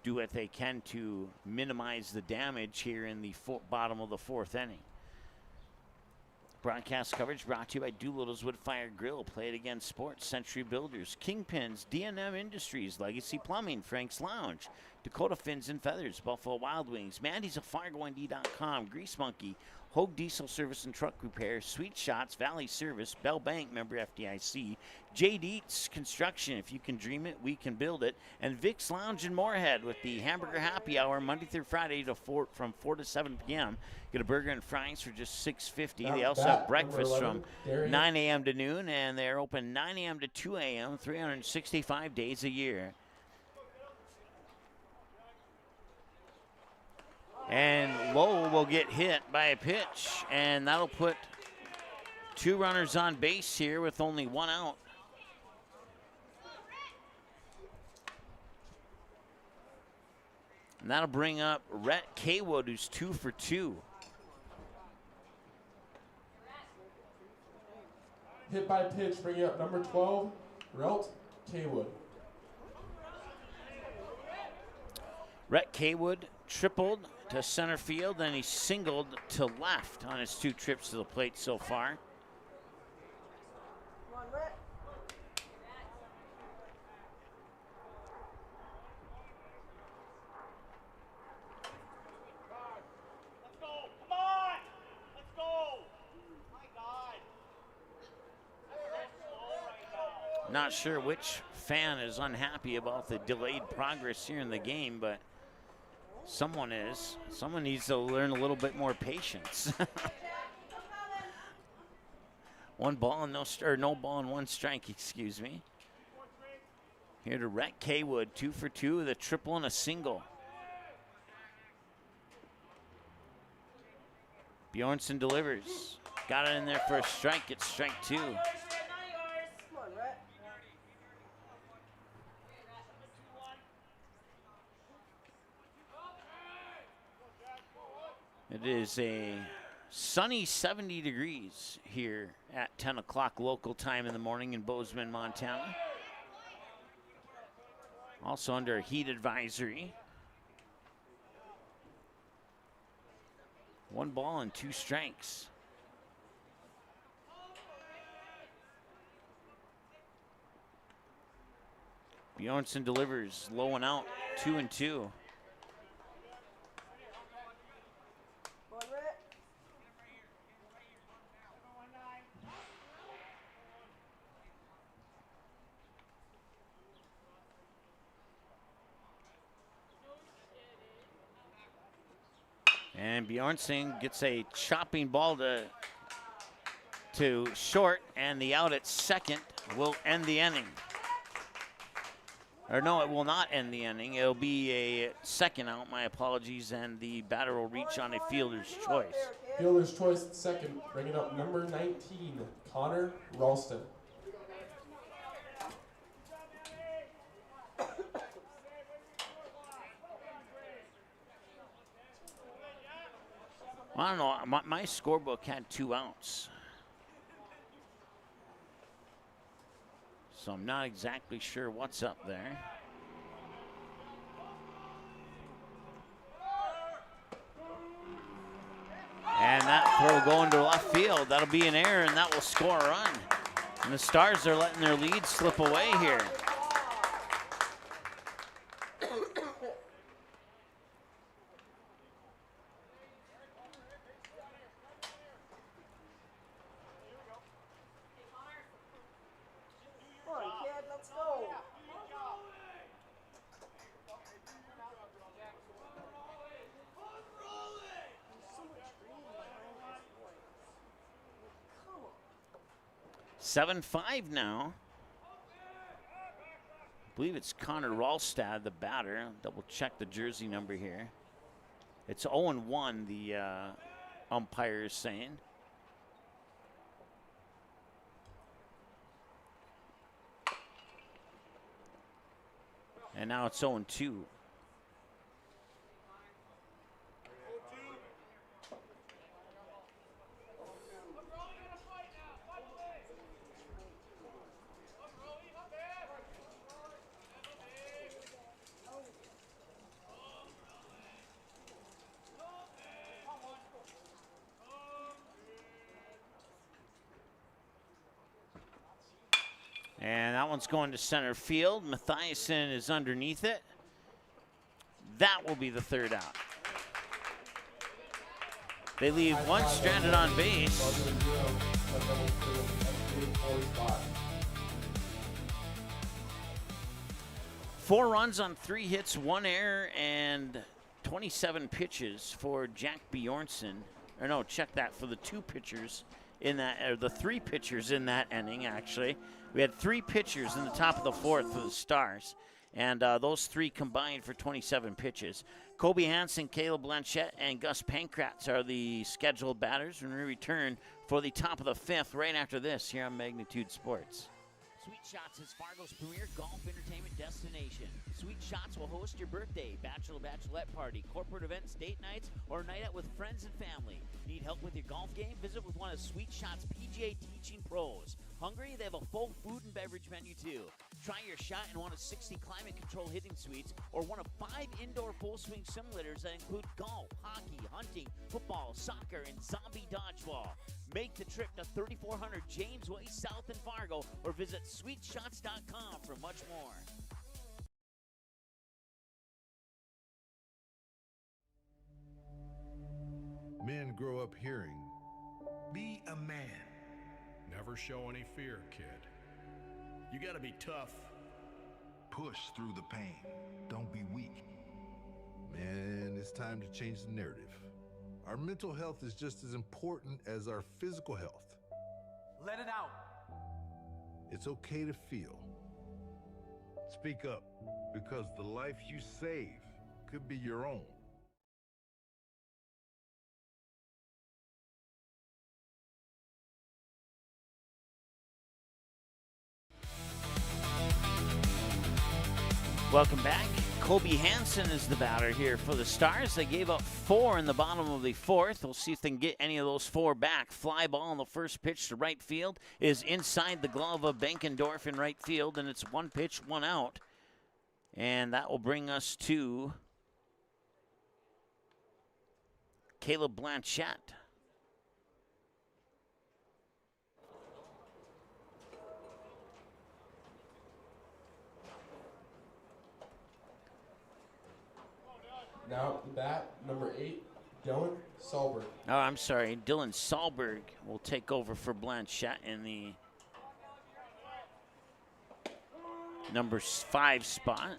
do what they can to minimize the damage here in the bottom of the 4th inning. Broadcast coverage brought to you by Doolittle's Wood Fire Grill, Play It Again Sports, Century Builders, Kingpins, D&M Industries, Legacy Plumbing, Frank's Lounge, Dakota Fins and Feathers, Buffalo Wild Wings, Mandy's of FargoND.com, Grease Monkey, Hogue Diesel Service and Truck Repair, Sweet Shots, Valley Service, Bell Bank, member FDIC, J. Dietz Construction, if you can dream it, we can build it, and Vic's Lounge in Moorhead with the Hamburger Happy Hour Monday through Friday from 4 to 7 p.m. Get a burger and fries for just $6.50. They also have breakfast from 9 a.m. to noon, and they're open 9 a.m. to 2 a.m. 365 days a year. And Lowe will get hit by a pitch, and that'll put 2 runners on base here with only 1 out. And that'll bring up Rhett Kaywood, who's 2 for 2. Hit by pitch, bringing up number 12, Rhett Kaywood. Rhett Kaywood tripled to center field, and he singled to left on his 2 trips to the plate so far. Come on, Rhett. Let's go. Come on. Let's go. My God. Not sure which fan is unhappy about the delayed progress here in the game, but someone is. Someone needs to learn a little bit more patience. 1 ball and no ball and 1 strike, excuse me. Here to Rhett Kaywood, 2 for 2 with a triple and a single. Bjornsson delivers. Got it in there for a strike. It's strike 2. Come on, Rhett. It is a sunny 70 degrees here at 10 o'clock local time in the morning in Bozeman, Montana. Also under a heat advisory. 1 ball and 2 strikes. Bjornsson delivers, low and out, 2-2. And Bjornsson gets a chopping ball to short, and the out at second will end the inning. Or no, it will not end the inning. It'll be a second out, my apologies, and the batter will reach on a fielder's choice. Fielder's choice at second, bringing up number 19, Connor Ralston. I don't know. My scorebook had 2 outs. So I'm not exactly sure what's up there. And that throw going to left field. That'll be an error, and that will score a run. And the Stars are letting their lead slip away here. Come on, kid, let's go. So much green behind this voice. Come on. 7-5 now. I believe it's Connor Ralstad, the batter. Double check the jersey number here. It's 0-1, the umpire is saying. And now it's 0-2. And that one's going to center field. Mathiasen is underneath it. That will be the 3rd out. They leave one stranded on base. 4 runs on 3 hits, 1 error, and 27 pitches for Jack Bjornsson. Or no, check that, for the 2 pitchers in that, or the 3 pitchers in that inning, actually. We had 3 pitchers in the top of the 4th for the Stars, and those 3 combined for 27 pitches. Kobe Hansen, Caleb Blanchette, and Gus Pankratz are the scheduled batters when we return for the top of the 5th right after this here on Magnitude Sports. Sweet Shots is Fargo's premier golf entertainment destination. Sweet Shots will host your birthday, bachelorette party, corporate events, date nights, or night out with friends and family. Need help with your golf game? Visit with one of Sweet Shots' PGA teaching pros. Hungry? They have a full food and beverage menu too. Try your shot in one of 60 climate control hitting suites or one of 5 indoor full swing simulators that include golf, hockey, hunting, football, soccer, and zombie dodgeball. Make the trip to 3400 James Way South in Fargo or visit sweetshots.com for much more. Men grow up hearing, Be a man. Never show any fear, kid. You gotta be tough. push through the pain. Don't be weak. Man, it's time to change the narrative. Our mental health is just as important as our physical health. Let it out. It's okay to feel. Speak up, because the life you save could be your own. Welcome back. Kobe Hansen is the batter here for the Stars. They gave up 4 in the bottom of the 4th. We'll see if they can get any of those 4 back. Fly ball on the first pitch to right field is inside the glove of Benkendorf in right field, and it's 1 pitch, 1 out. And that will bring us to Caleb Blanchette. Now the bat, number 8, Dylan Solberg. Oh, I'm sorry. Dylan Solberg will take over for Blanchette in the number 5 spot.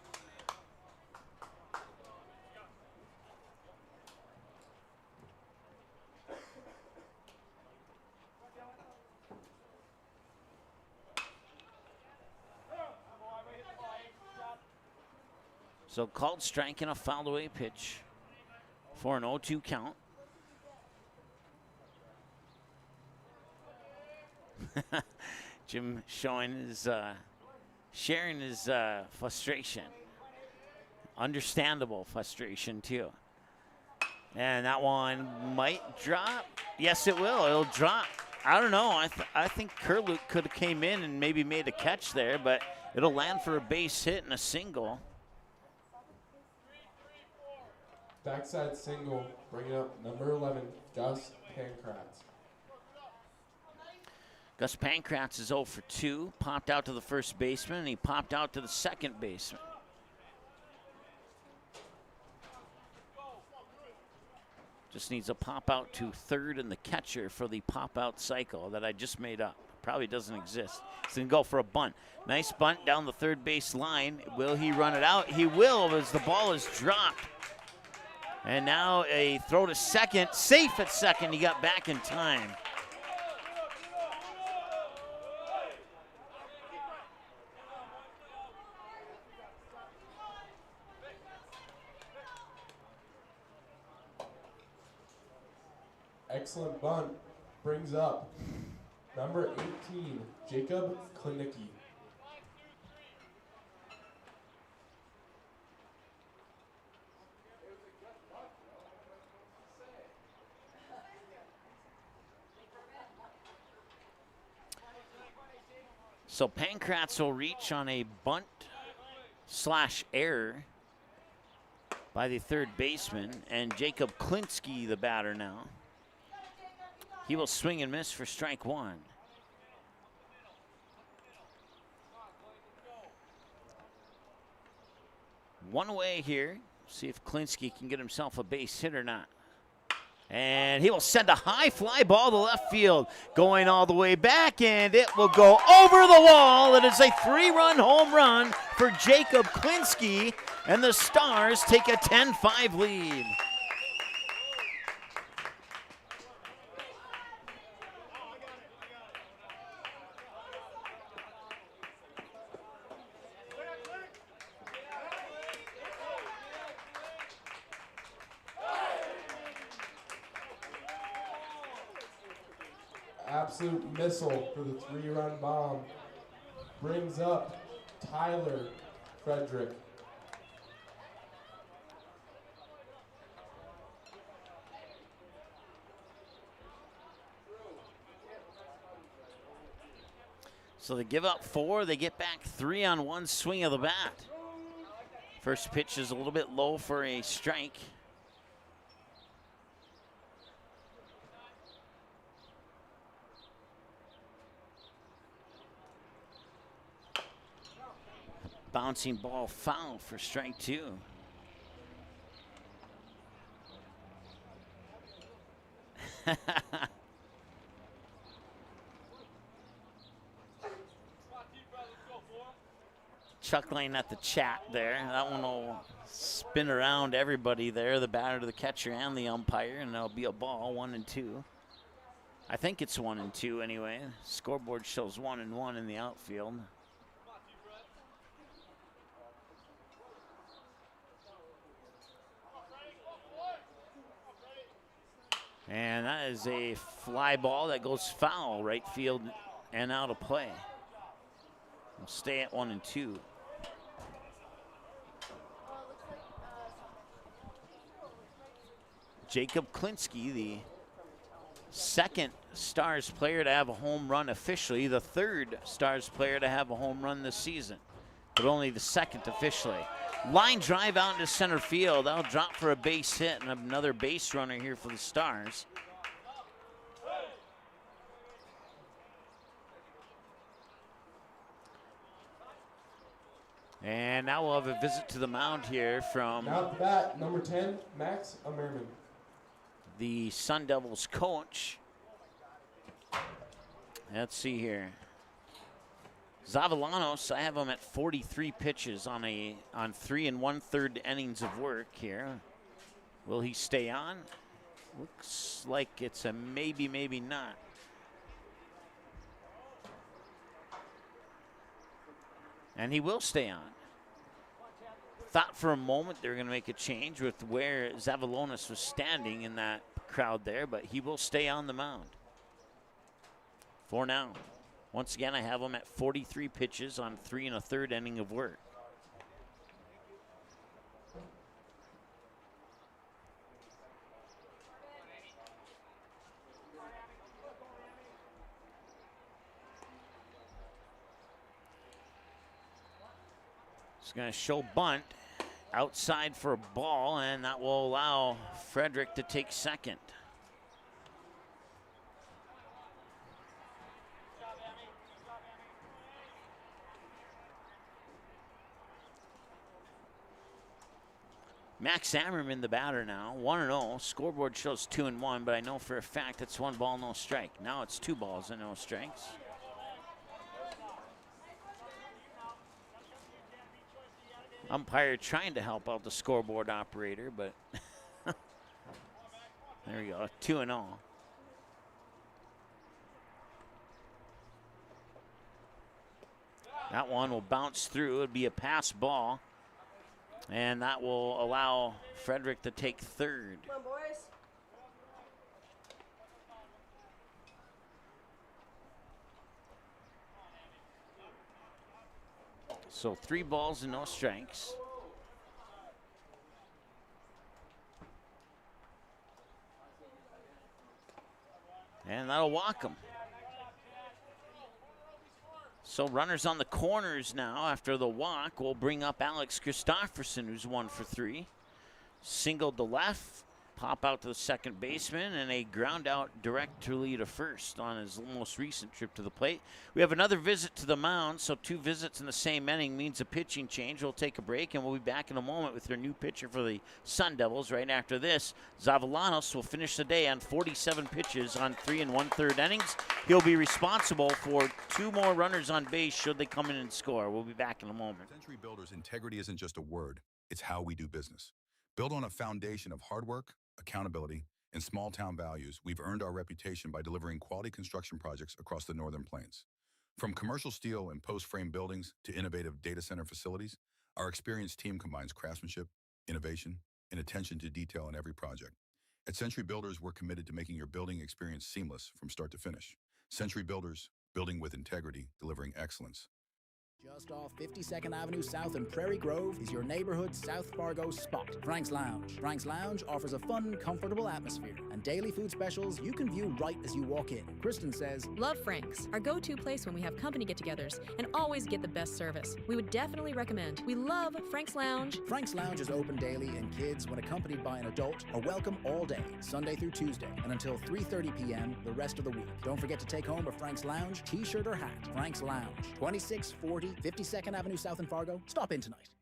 So called strike and a fouled away pitch for an 0-2 count. Jim showing his, sharing his frustration. Understandable frustration too. And that one might drop. Yes, it will. It'll drop. I don't know. I think Curlew could have came in and maybe made a catch there, but it'll land for a base hit and a single. Backside single, bringing up number 11, Gus Pankratz. Gus Pankratz is 0 for 2. Popped out to the first baseman, and he popped out to the second baseman. Just needs a pop out to third and the catcher for the pop out cycle that I just made up. Probably doesn't exist. He's going to go for a bunt. Nice bunt down the third base line. Will he run it out? He will, as the ball is dropped. And now a throw to second. Safe at second. He got back in time. Excellent bunt. Brings up number 18, Jacob Klinicki. So Pankratz will reach on a bunt / error by the third baseman, and Jacob Klinicki, the batter now. He will swing and miss for strike one. One away here. See if Klinicki can get himself a base hit or not. And he will send a high fly ball to left field, going all the way back, and it will go over the wall. It is a 3-run home run for Jacob Klinicki, and the Stars take a 10-5 lead. Absolute missile for the 3-run bomb. Brings up Tyler Frederick. So they give up 4, they get back 3 on one swing of the bat. First pitch is a little bit low for a strike. Bouncing ball foul for strike 2. Chuckling at the chat there. That one will spin around everybody there, the batter, the catcher, and the umpire, and there'll be a ball, 1 and 2. I think it's 1 and 2 anyway. Scoreboard shows 1 and 1 in the outfield. And that is a fly ball that goes foul, right field and out of play. We'll stay at 1 and 2. Jacob Klinicki, the second Stars player to have a home run officially, the third Stars player to have a home run this season, but only the second officially. Line drive out into center field. That'll drop for a base hit and another base runner here for the Stars. And now we'll have a visit to the mound here from Now at the bat, number 10, Max Amerman. The Sun Devils coach. Let's see here. Zavallanos, I have him at 43 pitches on 3 1/3 innings of work here. Will he stay on? Looks like it's a maybe, maybe not. And he will stay on. Thought for a moment they were going to make a change with where Zavallanos was standing in that crowd there, but he will stay on the mound for now. Once again, I have him at 43 pitches on 3 1/3 inning of work. It's going to show bunt outside for a ball, and that will allow Frederick to take second. Max Ammerman, the batter now, 1-0. Scoreboard shows 2-1, but I know for a fact it's 1 ball, no strike. Now it's 2 balls and no strikes. Umpire trying to help out the scoreboard operator, but there we go, 2-0. That one will bounce through. It'd be a pass ball. And that will allow Frederick to take third. Come on, boys. So 3 balls and no strikes. And that'll walk him. So runners on the corners now after the walk will bring up Alex Christofferson, who's 1 for 3. Singled to left, pop out to the second baseman, and a ground out directly to first on his most recent trip to the plate. We have another visit to the mound, so 2 visits in the same inning means a pitching change. We'll take a break, and we'll be back in a moment with their new pitcher for the Sun Devils. Right after this, Zavalanos will finish the day on 47 pitches on 3 1/3 innings. He'll be responsible for 2 more runners on base should they come in and score. We'll be back in a moment. Century Builders, integrity isn't just a word, it's how we do business. Built on a foundation of hard work, accountability, and small-town values, we've earned our reputation by delivering quality construction projects across the Northern Plains. From commercial steel and post-frame buildings to innovative data center facilities, our experienced team combines craftsmanship, innovation, and attention to detail in every project. At Century Builders, we're committed to making your building experience seamless from start to finish. Century Builders, building with integrity, delivering excellence. Just off 52nd Avenue South in Prairie Grove is your neighborhood South Fargo spot, Frank's Lounge. Frank's Lounge offers a fun, comfortable atmosphere and daily food specials you can view right as you walk in. Kristen says, Love Frank's, our go-to place when we have company get-togethers and always get the best service. We would definitely recommend. We love Frank's Lounge. Frank's Lounge is open daily and kids, when accompanied by an adult, are welcome all day, Sunday through Tuesday, and until 3:30 p.m. the rest of the week. Don't forget to take home a Frank's Lounge t-shirt or hat. Frank's Lounge, 2640 52nd Avenue South in Fargo. Stop in tonight.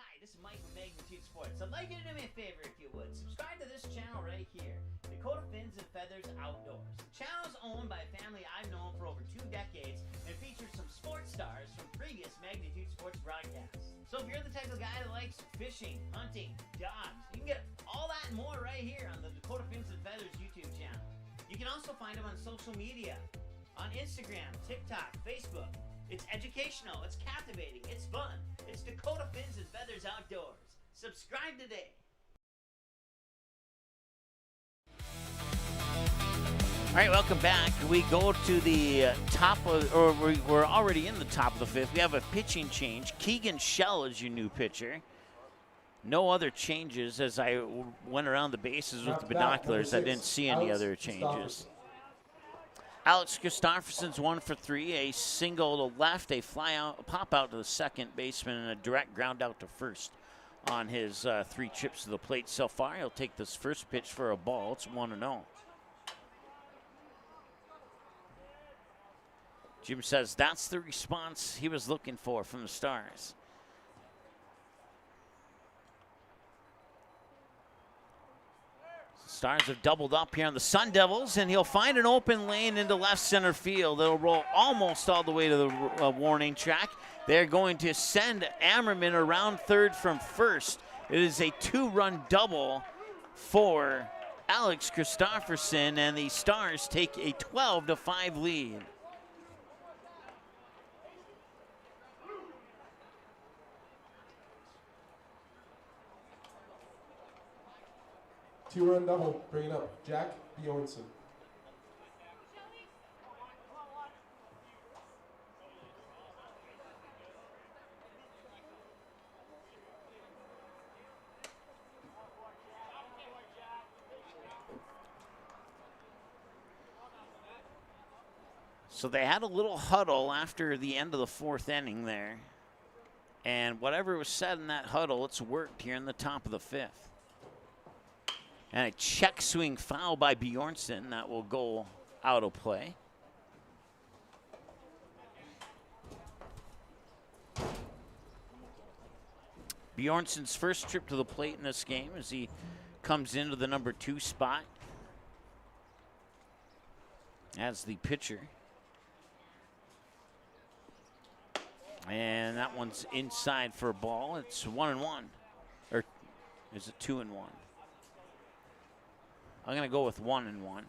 Hi, this is Mike from Magnitude Sports. I'd like you to do me a favor if you would. Subscribe to this channel right here, Dakota Fins and Feathers Outdoors. The channel is owned by a family I've known for over 2 decades and features some sports stars from previous Magnitude Sports broadcasts. So if you're the type of guy that likes fishing, hunting, dogs, you can get all that and more right here on the Dakota Fins and Feathers YouTube channel. You can also find them on social media, on Instagram, TikTok, Facebook. It's educational, it's captivating, it's fun. It's Dakota Fins and Feathers Outdoors. Subscribe today. All right, welcome back. We go to the top of, or we're already in the top of the 5th. We have a pitching change. Keegan Shell is your new pitcher. No other changes. As I went around the bases with the binoculars, I didn't see any other changes. Alex Christofferson's 1 for 3, a single to left, a fly out, a pop out to the second baseman, and a direct ground out to first on his 3 trips to the plate so far. He'll take this first pitch for a ball. It's 1-0. Jim says that's the response he was looking for from the Stars. Stars have doubled up here on the Sun Devils, and he'll find an open lane into left center field. It'll roll almost all the way to the warning track. They're going to send Ammerman around third from first. It is a 2-run double for Alex Christofferson, and the Stars take a 12-5 lead. Two-run double, bringing up Jack Bjornsson. So they had a little huddle after the end of the 4th inning there. And whatever was said in that huddle, it's worked here in the top of the 5th. And a check swing foul by Bjornsson that will go out of play. Bjornsson's first trip to the plate in this game as he comes into the number 2 spot as the pitcher. And that one's inside for a ball. It's 1-1. Or is it 2-1? I'm going to go with 1-1.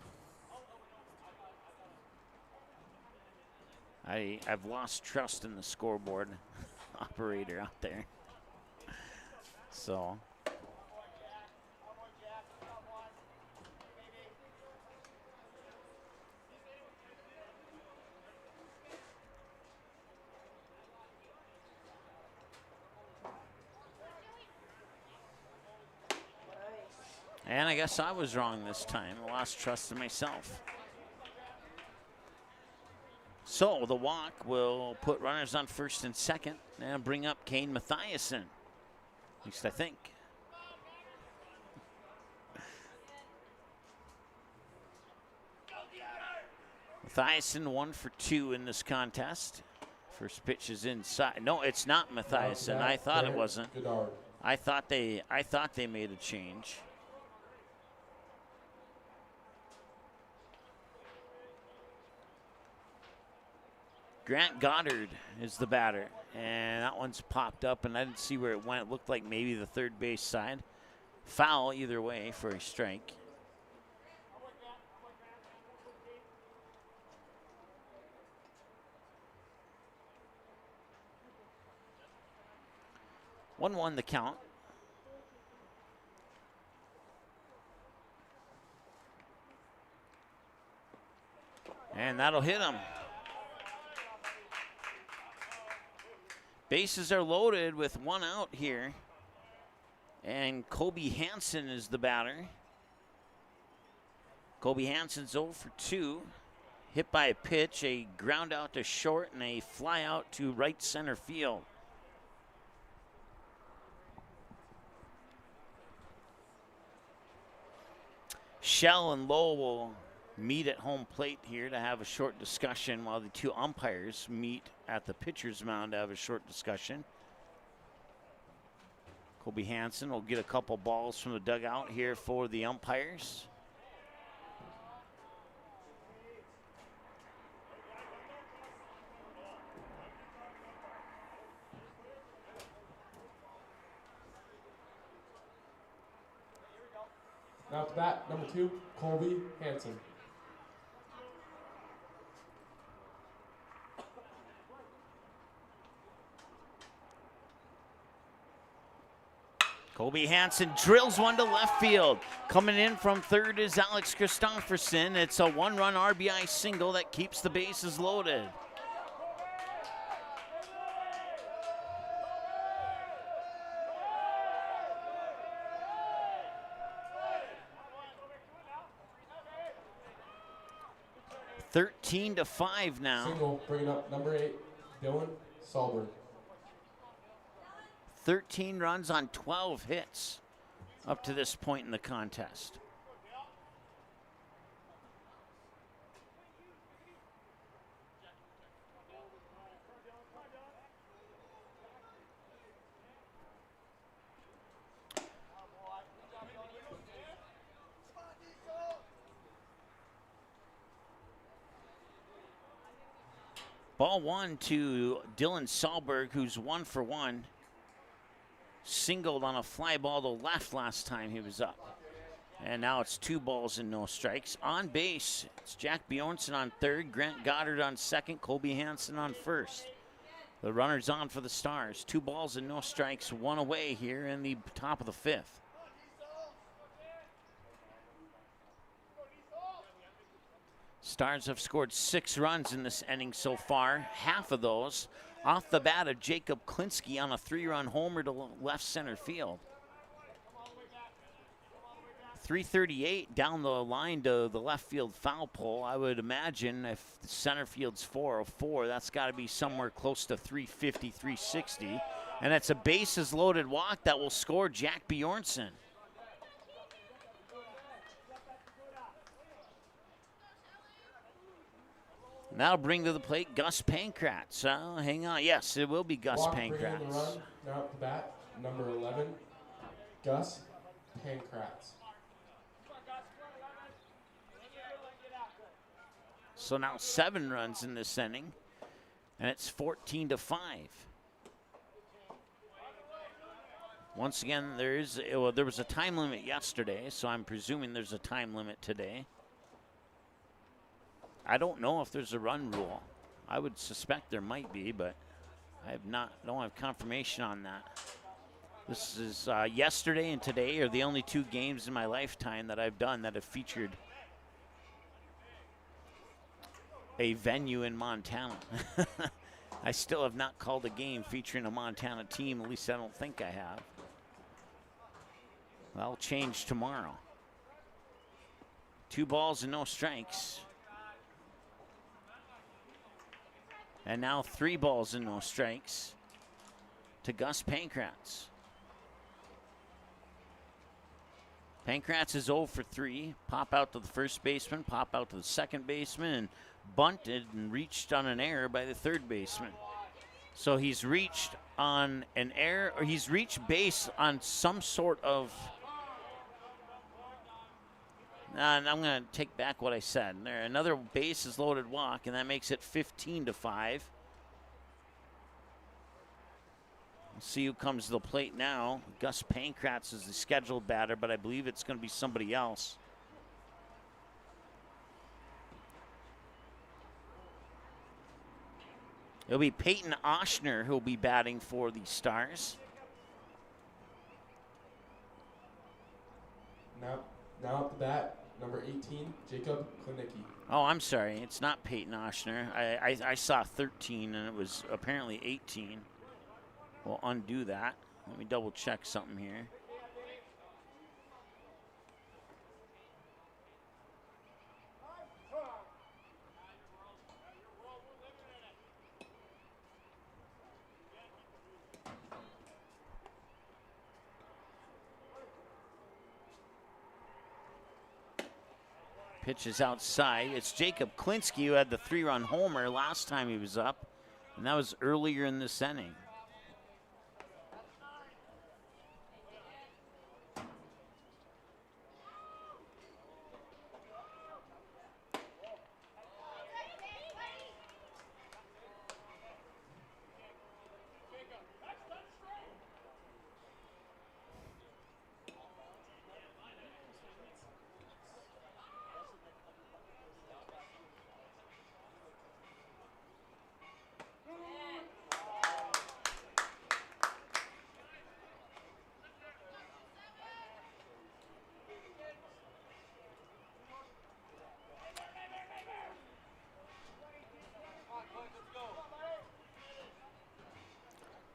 I've lost trust in the scoreboard operator out there. So. And I guess I was wrong this time. I lost trust in myself. So the walk will put runners on first and second and bring up Kane Mathiasen. At least I think. Mathiasen 1 for 2 in this contest. First pitch is inside. No, it's not Mathiasen. I thought it wasn't. I thought they made a change. Grant Goddard is the batter, and that one's popped up, and I didn't see where it went. It looked like maybe the third base side. Foul either way for a strike. One the count. And that'll hit him. Bases are loaded with 1 out here. And Kobe Hansen is the batter. Kobe Hansen's 0 for 2. Hit by a pitch, a ground out to short, and a fly out to right center field. Shell and Lowe will meet at home plate here to have a short discussion while the 2 umpires meet at the pitcher's mound to have a short discussion. Kobe Hansen will get a couple balls from the dugout here for the umpires. Now to bat, number 2, Colby Hansen. Kobe Hansen drills one to left field. Coming in from third is Alex Christofferson. It's a 1-run RBI single that keeps the bases loaded. (13-5) now. Single, bringing up number 8, Dylan Sahlberg. 13 runs on 12 hits up to this point in the contest. Ball 1 to Dylan Sahlberg, who's 1 for 1. Singled on a fly ball to left last time he was up. And now it's 2 balls and no strikes. On base, it's Jack Bjornsson on third, Grant Goddard on second, Kobe Hansen on first. The runner's on for the Stars. 2 balls and no strikes, 1 away here in the top of the 5th. Stars have scored 6 runs in this inning so far, half of those off the bat of Jacob Klinsky on a 3-run homer to left center field. 338 down the line to the left field foul pole. I would imagine if center field's 404, that's got to be somewhere close to 350, 360. And it's a bases loaded walk that will score Jack Bjornsson. Now bring to the plate Gus Pankratz. Hang on. Yes, it will be Gus Walk, bringing the Pankratz. run, now at the bat, number 11, Gus Pankratz. So now 7 runs in this inning, and it's 14-5. Once again, there was a time limit yesterday, so I'm presuming there's a time limit today. I don't know if there's a run rule. I would suspect there might be, but I don't have confirmation on that. This is yesterday and today are the only 2 games in my lifetime that I've done that have featured a venue in Montana. I still have not called a game featuring a Montana team, at least I don't think I have. That'll change tomorrow. 2 balls and no strikes. And now 3 balls and no strikes to Gus Pankratz. Pankratz is 0 for 3. Pop out to the first baseman, pop out to the second baseman, and bunted and reached on an error by the third baseman. So he's reached on an error, or he's reached base on some sort of... And I'm going to take back what I said. There, another bases loaded walk, and that makes it 15-5. We'll see who comes to the plate now. Gus Pankratz is the scheduled batter, but I believe it's going to be somebody else. It'll be Peyton Oshner who'll be batting for the Stars. Now at the bat, number 18, Jacob Klinicki. Oh, I'm sorry. It's not Peyton Oshner. I saw 13, and it was apparently 18. We'll undo that. Let me double check something here. Pitch is outside. It's Jacob Klinicki who had the 3-run homer last time he was up, and that was earlier in this inning.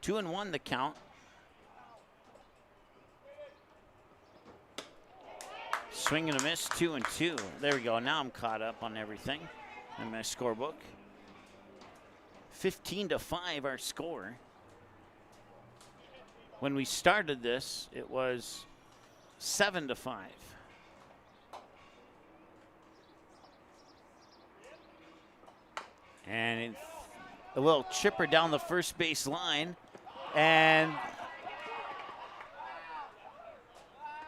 Two and one the count. Swing and a miss, 2-2. There we go. Now I'm caught up on everything in my scorebook. 15-5 our score. When we started this, it was 7-5. And a little chipper down the first base line. And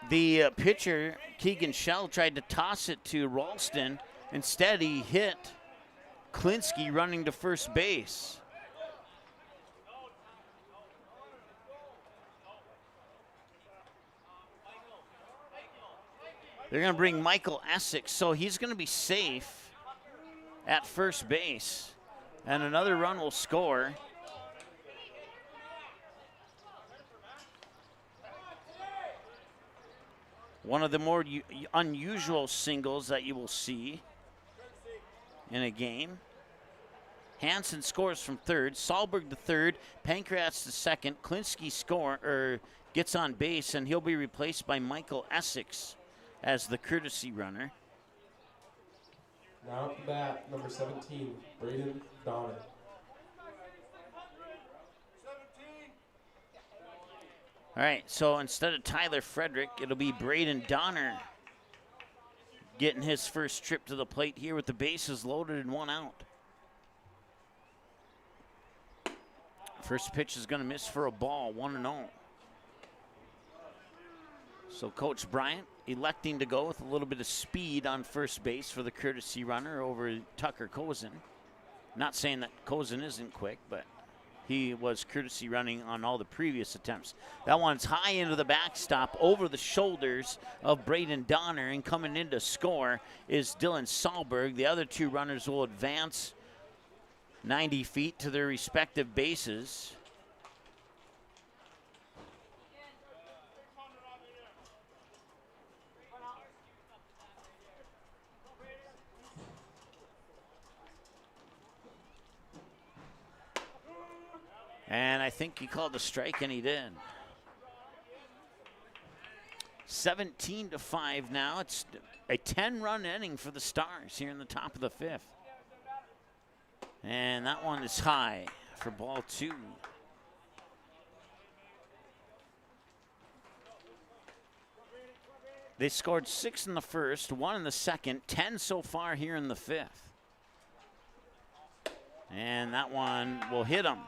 the pitcher, Keegan Schell, tried to toss it to Ralston. Instead, he hit Klinicki running to first base. They're going to bring Michael Essex, so he's going to be safe at first base. And another run will score. One of the more unusual singles that you will see in a game. Hansen scores from third, Sahlberg to third, Pankratz to second. Klinicki gets on base, and he'll be replaced by Michael Essex as the courtesy runner. Now at the bat, number 17, Braden Donner. All right, so instead of Tyler Frederick, it'll be Braden Donner getting his first trip to the plate here with the bases loaded and 1 out. First pitch is going to miss for a ball, 1-0. So Coach Bryant electing to go with a little bit of speed on first base for the courtesy runner over Tucker Cozen. Not saying that Cozen isn't quick, but he was courtesy running on all the previous attempts. That one's high into the backstop over the shoulders of Braden Donner, and coming in to score is Dylan Sahlberg. The other two runners will advance 90 feet to their respective bases. And I think he called a strike, and he did. 17-5 now. It's a 10-run inning for the Stars here in the top of the 5th. And that one is high for ball 2. They scored 6 in the first, 1 in the second, 10 so far here in the 5th. And that one will hit him.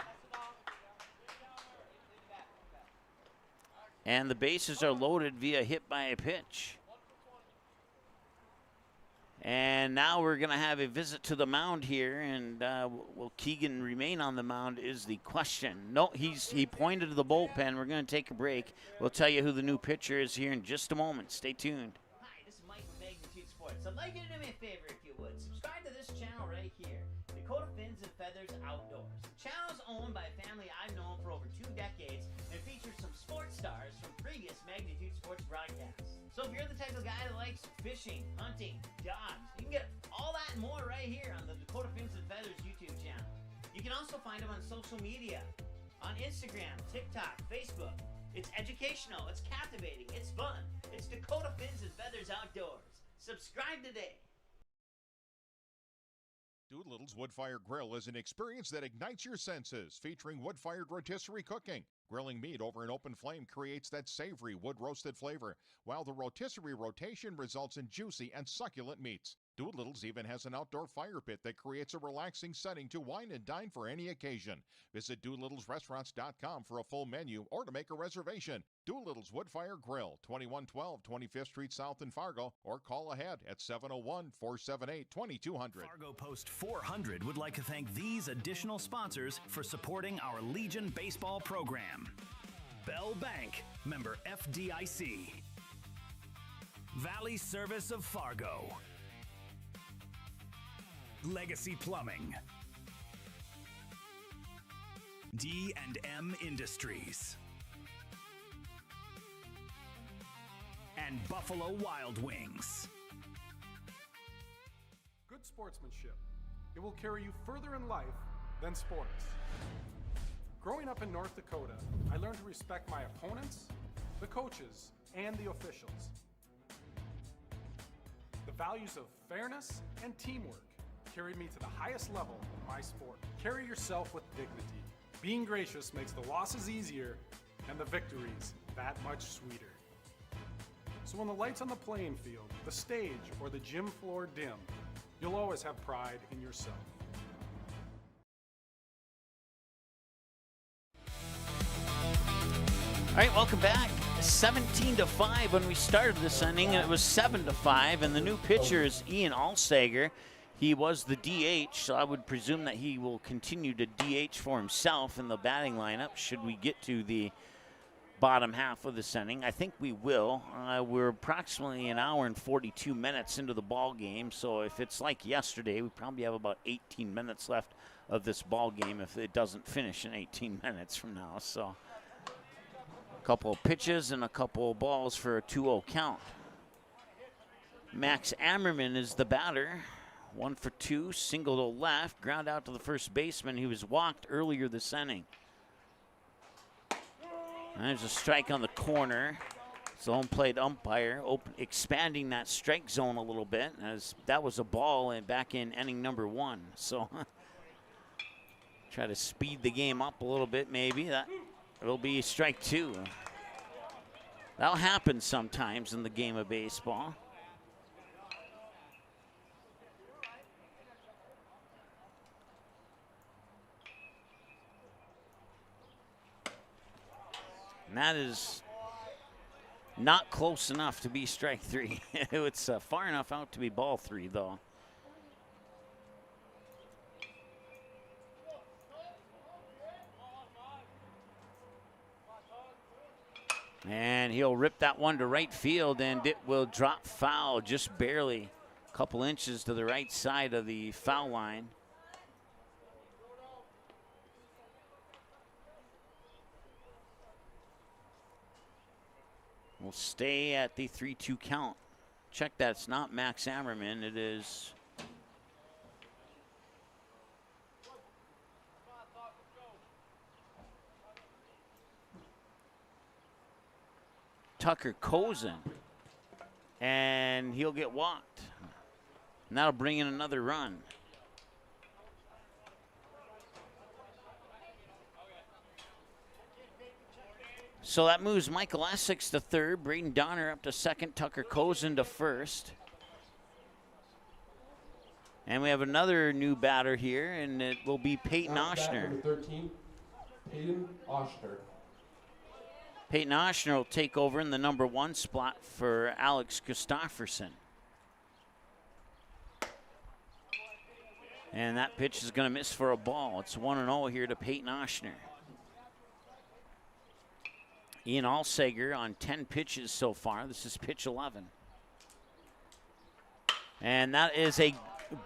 And the bases are loaded via hit by a pitch. And now we're going to have a visit to the mound here. And will Keegan remain on the mound is the question. No, he pointed to the bullpen. We're going to take a break. We'll tell you who the new pitcher is here in just a moment. Stay tuned. Hi, this is Mike from Magnitude Sports. I'd like you to do me a favor if you would. Subscribe to this channel right here, Dakota Fins and Feathers Outdoors. The channel is owned by a family I've known for over 2 decades and features some sports stars from previous Magnitude Sports broadcasts. So if you're the type of guy that likes fishing, hunting, dogs, you can get all that and more right here on the Dakota Fins and Feathers YouTube channel. You can also find them on social media, on Instagram, TikTok, Facebook. It's educational, it's captivating, it's fun. It's Dakota Fins and Feathers Outdoors. Subscribe today. Doolittle's Wood-Fire Grill is an experience that ignites your senses, featuring wood-fired rotisserie cooking. Grilling meat over an open flame creates that savory wood-roasted flavor, while the rotisserie rotation results in juicy and succulent meats. Doolittle's even has an outdoor fire pit that creates a relaxing setting to wine and dine for any occasion. Visit DoolittlesRestaurants.com for a full menu or to make a reservation. Doolittle's Wood-Fire Grill, 2112 25th Street South in Fargo, or call ahead at 701-478-2200. Fargo Post 400 would like to thank these additional sponsors for supporting our Legion baseball program. Bell Bank, member FDIC. Valley Service of Fargo. Legacy Plumbing. D&M Industries. And Buffalo Wild Wings. Good sportsmanship. It will carry you further in life than sports. Growing up in North Dakota, I learned to respect my opponents, the coaches, and the officials. The values of fairness and teamwork carried me to the highest level in my sport. Carry yourself with dignity. Being gracious makes the losses easier and the victories that much sweeter. So when the lights on the playing field, the stage, or the gym floor dim, you'll always have pride in yourself. All right, welcome back. 17-5 when we started this inning, and it was 7-5, and the new pitcher is Ian Alsager. He was the DH, so I would presume that he will continue to DH for himself in the batting lineup should we get to the bottom half of this inning. I think we will. We're approximately an hour and 42 minutes into the ball game, so if it's like yesterday, we probably have about 18 minutes left of this ball game if it doesn't finish in 18 minutes from now. So a couple of pitches and a couple of balls for a 2-0 count. Max Ammerman is the batter. 1 for 2, single to left, ground out to the first baseman. He was walked earlier this inning. There's a strike on the corner. It's the home plate umpire expanding that strike zone a little bit, as that was a ball back in inning number 1. So try to speed the game up a little bit maybe. It'll be strike 2. That'll happen sometimes in the game of baseball. And that is not close enough to be strike 3. It's far enough out to be ball 3, though. And he'll rip that one to right field, and it will drop foul just barely, a couple inches to the right side of the foul line. We'll stay at the 3-2 count. Check that, it's not Max Ammerman, it is Tucker Kozin, and he'll get walked. And that'll bring in another run. So that moves Michael Essex to third, Braden Donner up to second, Tucker Kozin to first. And we have another new batter here, and it will be Peyton Oshner. Number 13, Peyton Oshner. Peyton Oshner will take over in the number 1 spot for Alex Christofferson. And that pitch is going to miss for a ball. It's 1-0 here to Peyton Oshner. Ian Alsager on 10 pitches so far. This is pitch 11. And that is a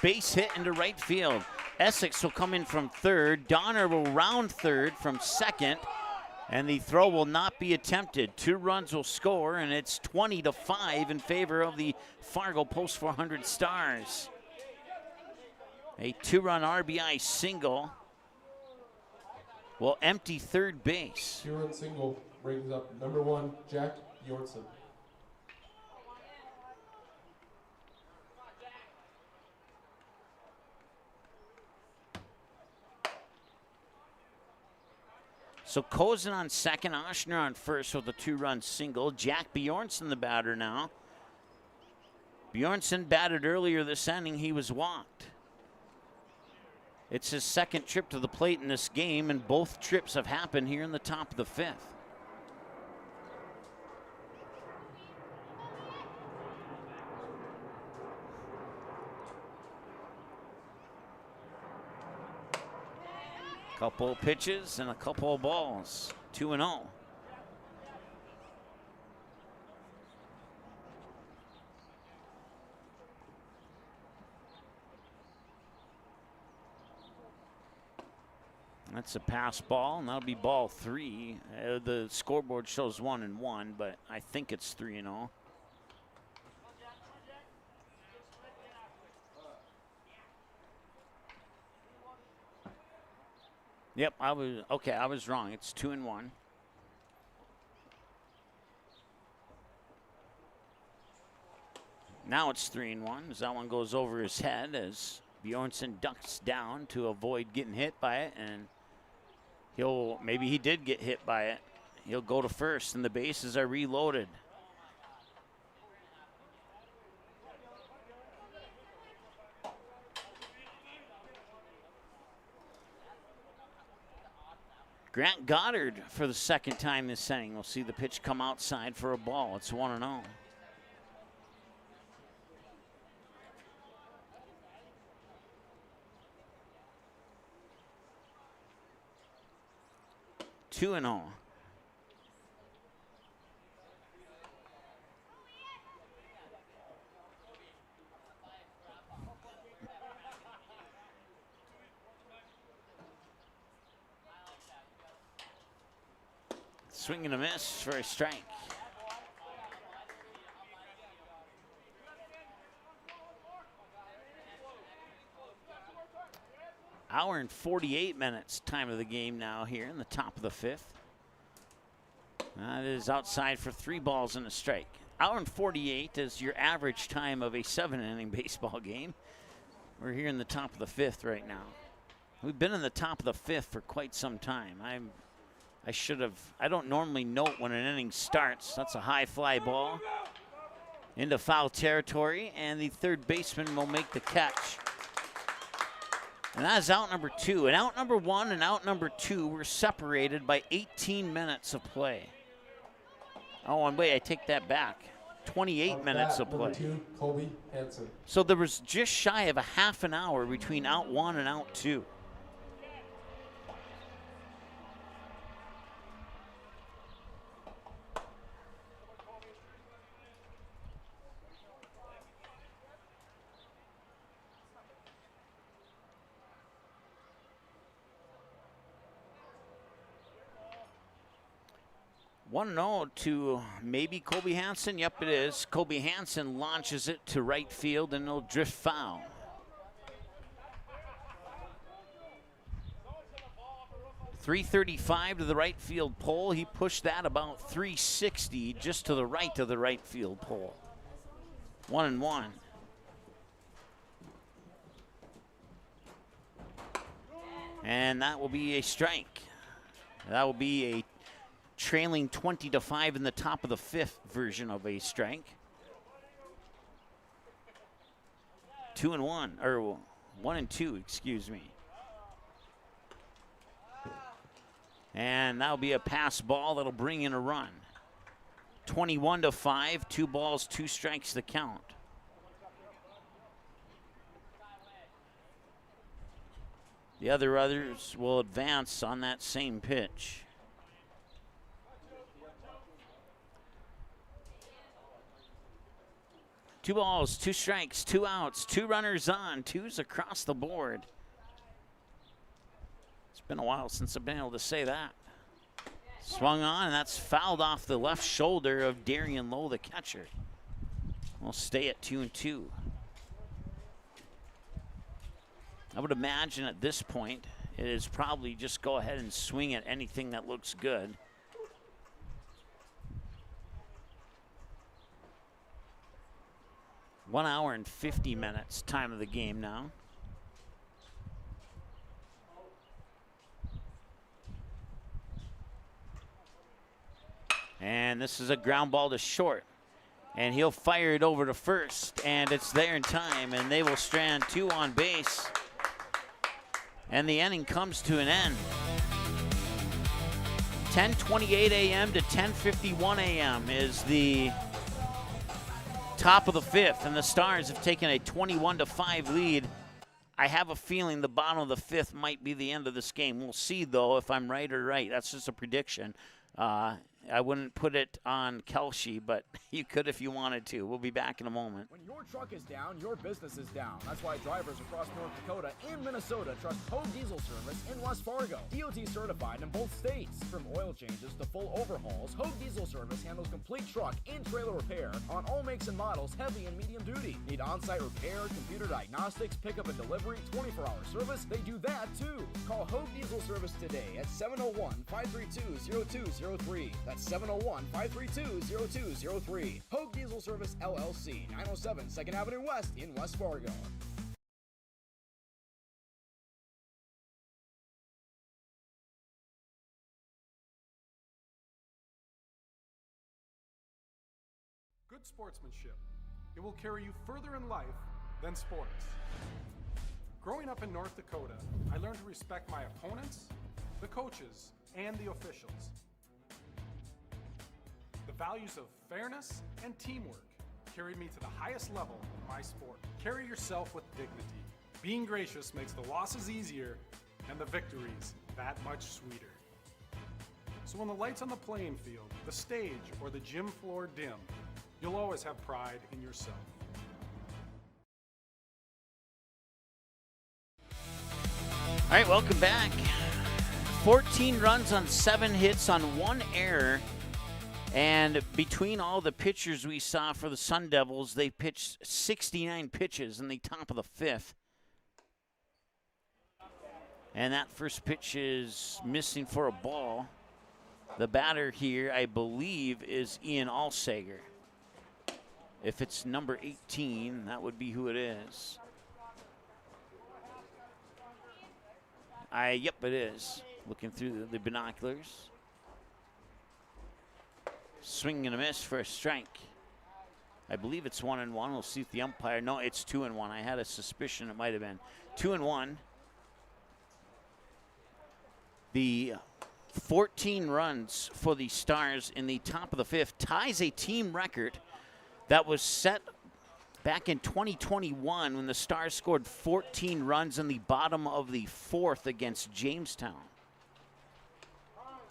base hit into right field. Essex will come in from third. Donner will round third from second. And the throw will not be attempted. 2 runs will score, and it's 20-5 in favor of the Fargo Post 400 Stars. A 2-run RBI single will empty third base. 2-run single brings up number 1, Jack Bjornsson. So Kozin on second, Oshner on first with a 2-run single. Jack Bjornsson the batter now. Bjornsson batted earlier this inning. He was walked. It's his second trip to the plate in this game, and both trips have happened here in the top of the 5th. Couple of pitches and a couple of balls. 2-0. That's a pass ball, and that'll be ball 3. The scoreboard shows 1-1, but I think it's 3-0. Yep, I was wrong. It's 2-1. Now it's 3-1 as that one goes over his head as Bjornsson ducks down to avoid getting hit by it, and maybe he did get hit by it. He'll go to first, and the bases are reloaded. Grant Goddard for the second time this inning. We'll see the pitch come outside for a ball. It's 1-0. Two and 0. Swing and a miss for a strike. Hour and 48 minutes time of the game now here in the top of the 5th. That is outside for 3 balls and a strike. Hour and 48 is your average time of a 7-inning baseball game. We're here in the top of the 5th right now. We've been in the top of the 5th for quite some time. I don't normally note when an inning starts. That's a high fly ball into foul territory, and the third baseman will make the catch. And that is out number 2. And out number 1 and out number 2 were separated by 18 minutes of play. Oh, and wait, I take that back. 28 minutes of play. Number 2, Colby Hansen. So there was just shy of a half an hour between out 1 and out 2. One no to maybe Colby Hansen. Yep, it is. Colby Hansen launches it to right field, and it'll drift foul. .335 to the right field pole. He pushed that about .360 just to the right of the right field pole. 1-1. And that will be a strike. That will be a trailing 20-5 in the top of the 5th version of a strike. 2-1, or 1-2, excuse me. And that'll be a pass ball that'll bring in a run. 21-5, 2 balls, 2 strikes the count. The others will advance on that same pitch. Two balls, 2 strikes, 2 outs, 2 runners on, 2s across the board. It's been a while since I've been able to say that. Swung on, and that's fouled off the left shoulder of Darian Lowe, the catcher. We'll stay at 2-2. I would imagine at this point, it is probably just go ahead and swing at anything that looks good. One hour and 50 minutes, time of the game now. And this is a ground ball to short. And he'll fire it over to first, and it's there in time, and they will strand 2 on base. And the inning comes to an end. 10:28 a.m. to 10:51 a.m. is the top of the 5th, and the Stars have taken a 21-5 lead. I have a feeling the bottom of the 5th might be the end of this game. We'll see, though, if I'm right or right. That's just a prediction. I wouldn't put it on Kelshi, but you could if you wanted to. We'll be back in a moment. When your truck is down, your business is down. That's why drivers across North Dakota and Minnesota trust Hogue Diesel Service in West Fargo. DOT certified in both states. From oil changes to full overhauls, Hogue Diesel Service handles complete truck and trailer repair on all makes and models, heavy and medium duty. Need on-site repair, computer diagnostics, pickup and delivery, 24-hour service? They do that too. Call Hogue Diesel Service today at 701-532-0203. That's 701-532-0203. Hogue Diesel Service LLC, 907 2nd Avenue West in West Fargo. Good sportsmanship. It will carry you further in life than sports. Growing up in North Dakota, I learned to respect my opponents, the coaches, and the officials. The values of fairness and teamwork carried me to the highest level in my sport. Carry yourself with dignity. Being gracious makes the losses easier and the victories that much sweeter. So when the lights on the playing field, the stage, or the gym floor dim, you'll always have pride in yourself. All right, welcome back. 14 runs on 7 hits on 1 error. And between all the pitchers we saw for the Sun Devils, they pitched 69 pitches in the top of the 5th. And that first pitch is missing for a ball. The batter here, I believe, is Ian Alsager. If it's number 18, that would be who it is. Yep, it is. Looking through the binoculars. Swing and a miss for a strike. I believe it's 1-1. We'll see if the umpire. No, it's 2-1. I had a suspicion it might have been 2-1. The 14 runs for the Stars in the top of the fifth ties a team record that was set back in 2021 when the Stars scored 14 runs in the bottom of the fourth against Jamestown.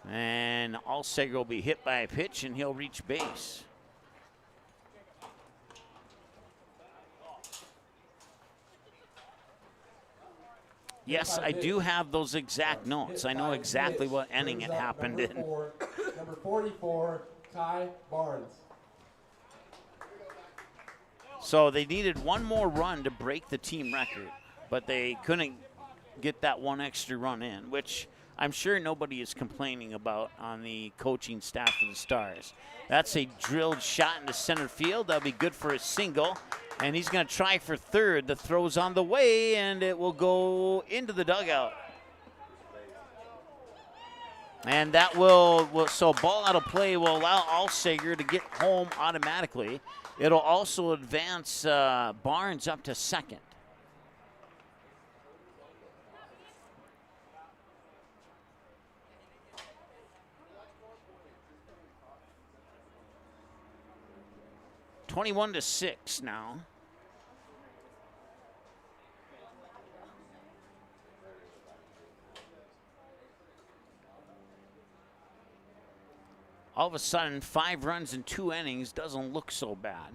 And Alsager will be hit by a pitch, and he'll reach base. Yes, I do have those exact notes. I know exactly what inning it happened in. Number 44, Kai Barnes. So they needed one more run to break the team record, but they couldn't get that one extra run in, which I'm sure nobody is complaining about on the coaching staff of the Stars. That's a drilled shot into center field. That'll be good for a single. And he's going to try for third. The throw's on the way, and it will go into the dugout. And that so ball out of play will allow Alsager to get home automatically. It'll also advance Barnes up to second. (21-6) now. All of a sudden, 5 runs in 2 innings doesn't look so bad.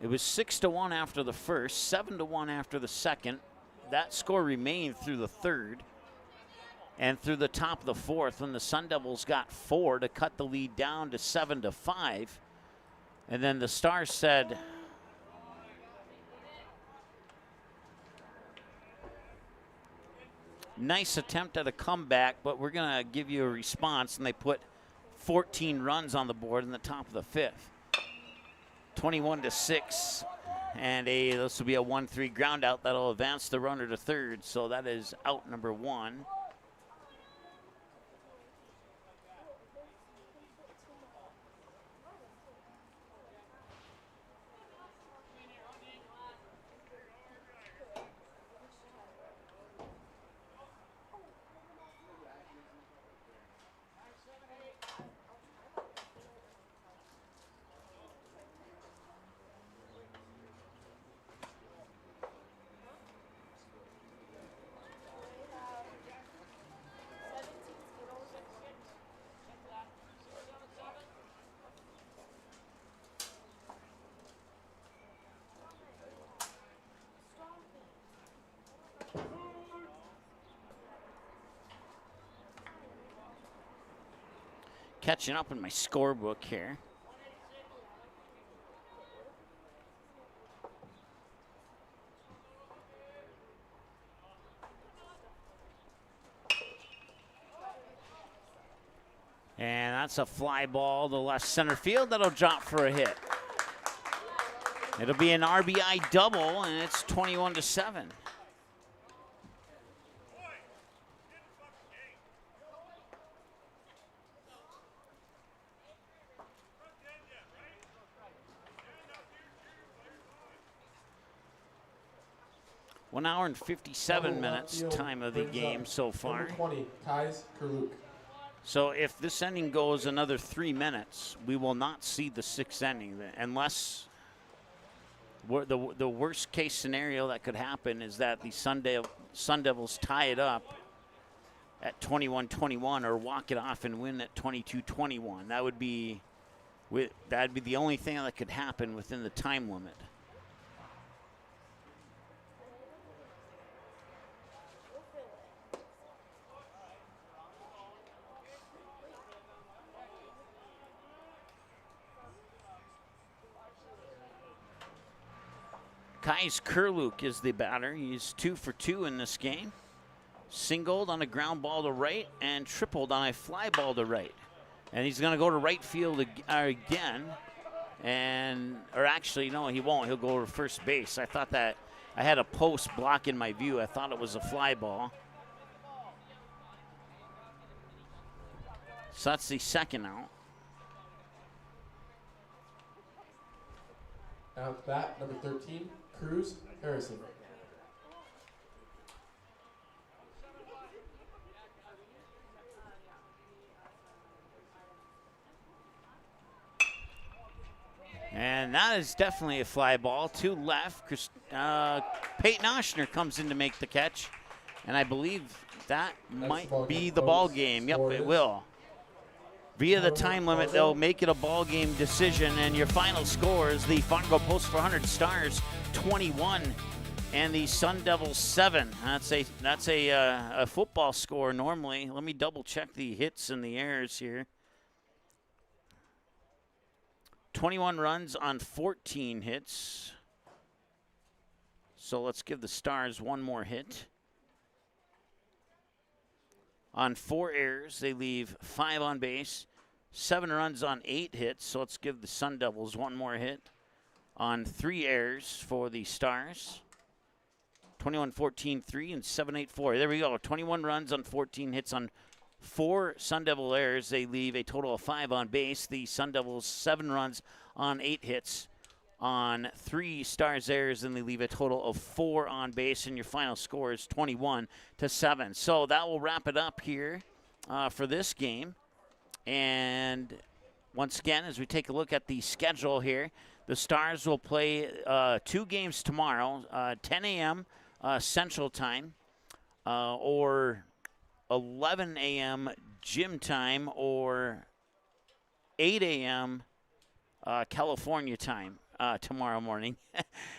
It was 6-1 after the first, 7-1 after the second. That score remained through the third and through the top of the fourth when the Sun Devils got 4 to cut the lead down to 7-5. And then the Stars said, nice attempt at a comeback, but we're going to give you a response. And they put 14 runs on the board in the top of the fifth. 21-6. And this will be a 1-3 ground out that'll advance the runner to third. So that is out number 1. Catching up in my scorebook here. And that's a fly ball to left center field. That'll drop for a hit. It'll be an RBI double, and it's 21-7. One hour and 57 minutes time of the game so far. Number 20, Kais Kurluk. So if this inning goes another 3 minutes, we will not see the 6th inning unless the worst case scenario that could happen is that the Sun Devils tie it up at 21-21 or walk it off and win at 22-21. That'd be the only thing that could happen within the time limit. Kais Kurluk is the batter. He's 2 for 2 in this game. Singled on a ground ball to right and tripled on a fly ball to right. And he's going to go to right field again. Or actually, no, he won't. He'll go to first base. I thought that I had a post blocking my view. I thought it was a fly ball. So that's the second out. Now at bat, number 13, Cruz Harrison. And that is definitely a fly ball to left. Peyton Oshner comes in to make the catch. And I believe that might be the ball game. Yep, it will. Via the time limit, they'll make it a ball game decision. And your final score is the Fargo Post 400 Stars 21 and the Sun Devils 7. That's a football score normally. Let me double check the hits and the errors here. 21 runs on 14 hits. So let's give the Stars one more hit. On 4 errors, they leave 5 on base. 7 runs on 8 hits. So let's give the Sun Devils one more hit. On 3 errors for the Stars. 21-14-3 and 7-8-4. There we go. 21 runs on 14 hits on 4 Sun Devil errors. They leave a total of 5 on base. The Sun Devils 7 runs on 8 hits on 3 Stars errors, and they leave a total of 4 on base. And your final score is 21-7. So that will wrap it up here for this game. And once again, as we take a look at the schedule here, the Stars will play 2 games tomorrow, 10 a.m. Central Time, or 11 a.m. gym time, or 8 a.m. California time tomorrow morning.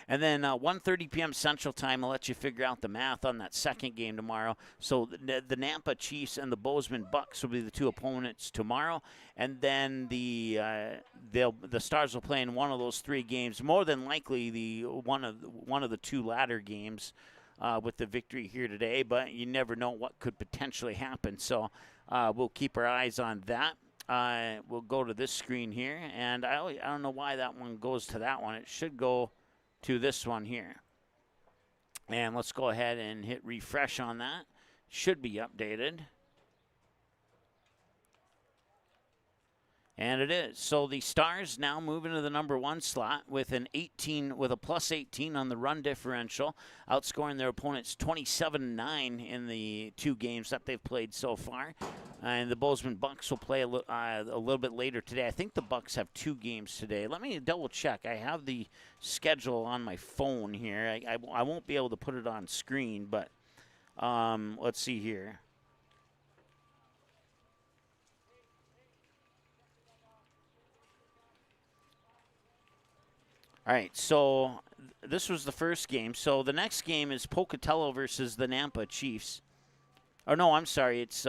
And then 1:30 p.m. Central Time. I'll let you figure out the math on that second game tomorrow. So the Nampa Chiefs and the Bozeman Bucks will be the 2 opponents tomorrow. And then the Stars will play in one of those 3 games. More than likely the one of the 2 latter games. With the victory here today, but you never know what could potentially happen. So we'll keep our eyes on that. We'll go to this screen here, and I don't know why that one goes to that one. It should go to this one here. And let's go ahead and hit refresh on that. Should be updated. And it is. So the Stars now move into the number 1 slot with a plus 18 on the run differential, outscoring their opponents 27-9 in the 2 games that they've played so far. And the Bozeman Bucks will play a little bit later today. I think the Bucks have 2 games today. Let me double check. I have the schedule on my phone here. I won't be able to put it on screen, but let's see here. All right, so this was the first game. So the next game is Pocatello versus the Nampa Chiefs. Oh, no, I'm sorry. It's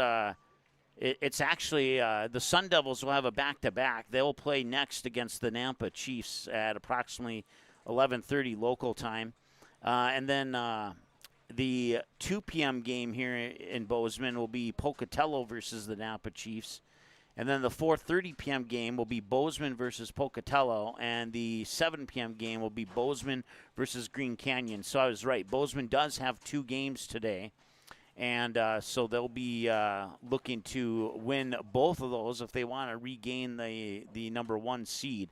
actually the Sun Devils will have a back-to-back. They'll play next against the Nampa Chiefs at approximately 11:30 local time. And then the 2 p.m. game here in Bozeman will be Pocatello versus the Nampa Chiefs. And then the 4:30 p.m. game will be Bozeman versus Pocatello, and the 7 p.m. game will be Bozeman versus Green Canyon. So I was right. Bozeman does have 2 games today, and so they'll be looking to win both of those if they want to regain the number 1 seed.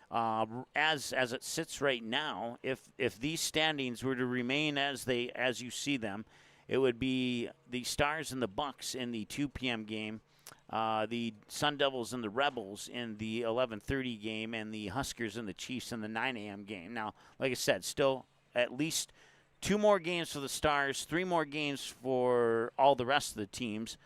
As it sits right now, if these standings were to remain as you see them, it would be the Stars and the Bucks in the 2 p.m. game. The Sun Devils and the Rebels in the 11:30 game, and the Huskers and the Chiefs in the 9 a.m. game. Now, like I said, still at least 2 more games for the Stars, 3 more games for all the rest of the teams,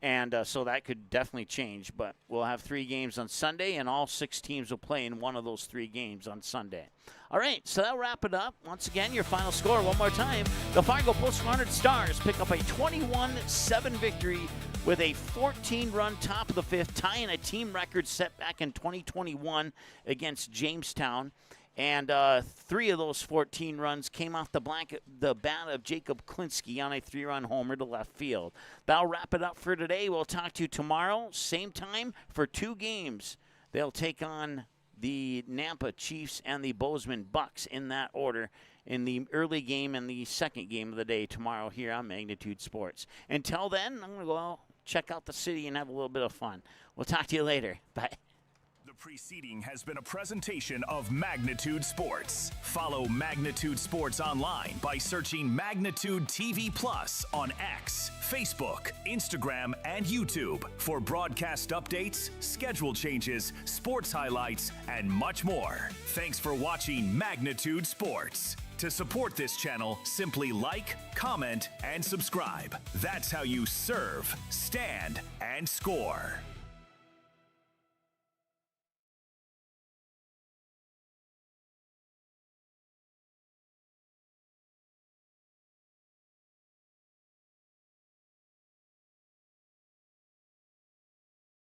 and so that could definitely change. But we'll have 3 games on Sunday, and all 6 teams will play in one of those 3 games on Sunday. All right, so that'll wrap it up. Once again, your final score one more time. The Fargo Post 400 Stars pick up a 21-7 victory with a 14-run top of the 5th, tying a team record set back in 2021 against Jamestown. And 3 of those 14 runs came off the bat of Jacob Klinsky on a 3-run homer to left field. That'll wrap it up for today. We'll talk to you tomorrow, same time, for 2 games. They'll take on the Nampa Chiefs and the Bozeman Bucks in that order in the early game and the second game of the day tomorrow here on Magnitude Sports. Until then, I'm going to go check out the city and have a little bit of fun. We'll talk to you later. Bye. The preceding has been a presentation of Magnitude Sports. Follow Magnitude Sports online by searching Magnitude TV Plus on X, Facebook, Instagram, and YouTube for broadcast updates, schedule changes, sports highlights, and much more. Thanks for watching Magnitude Sports. To support this channel, simply like, comment, and subscribe. That's how you serve, stand, and score.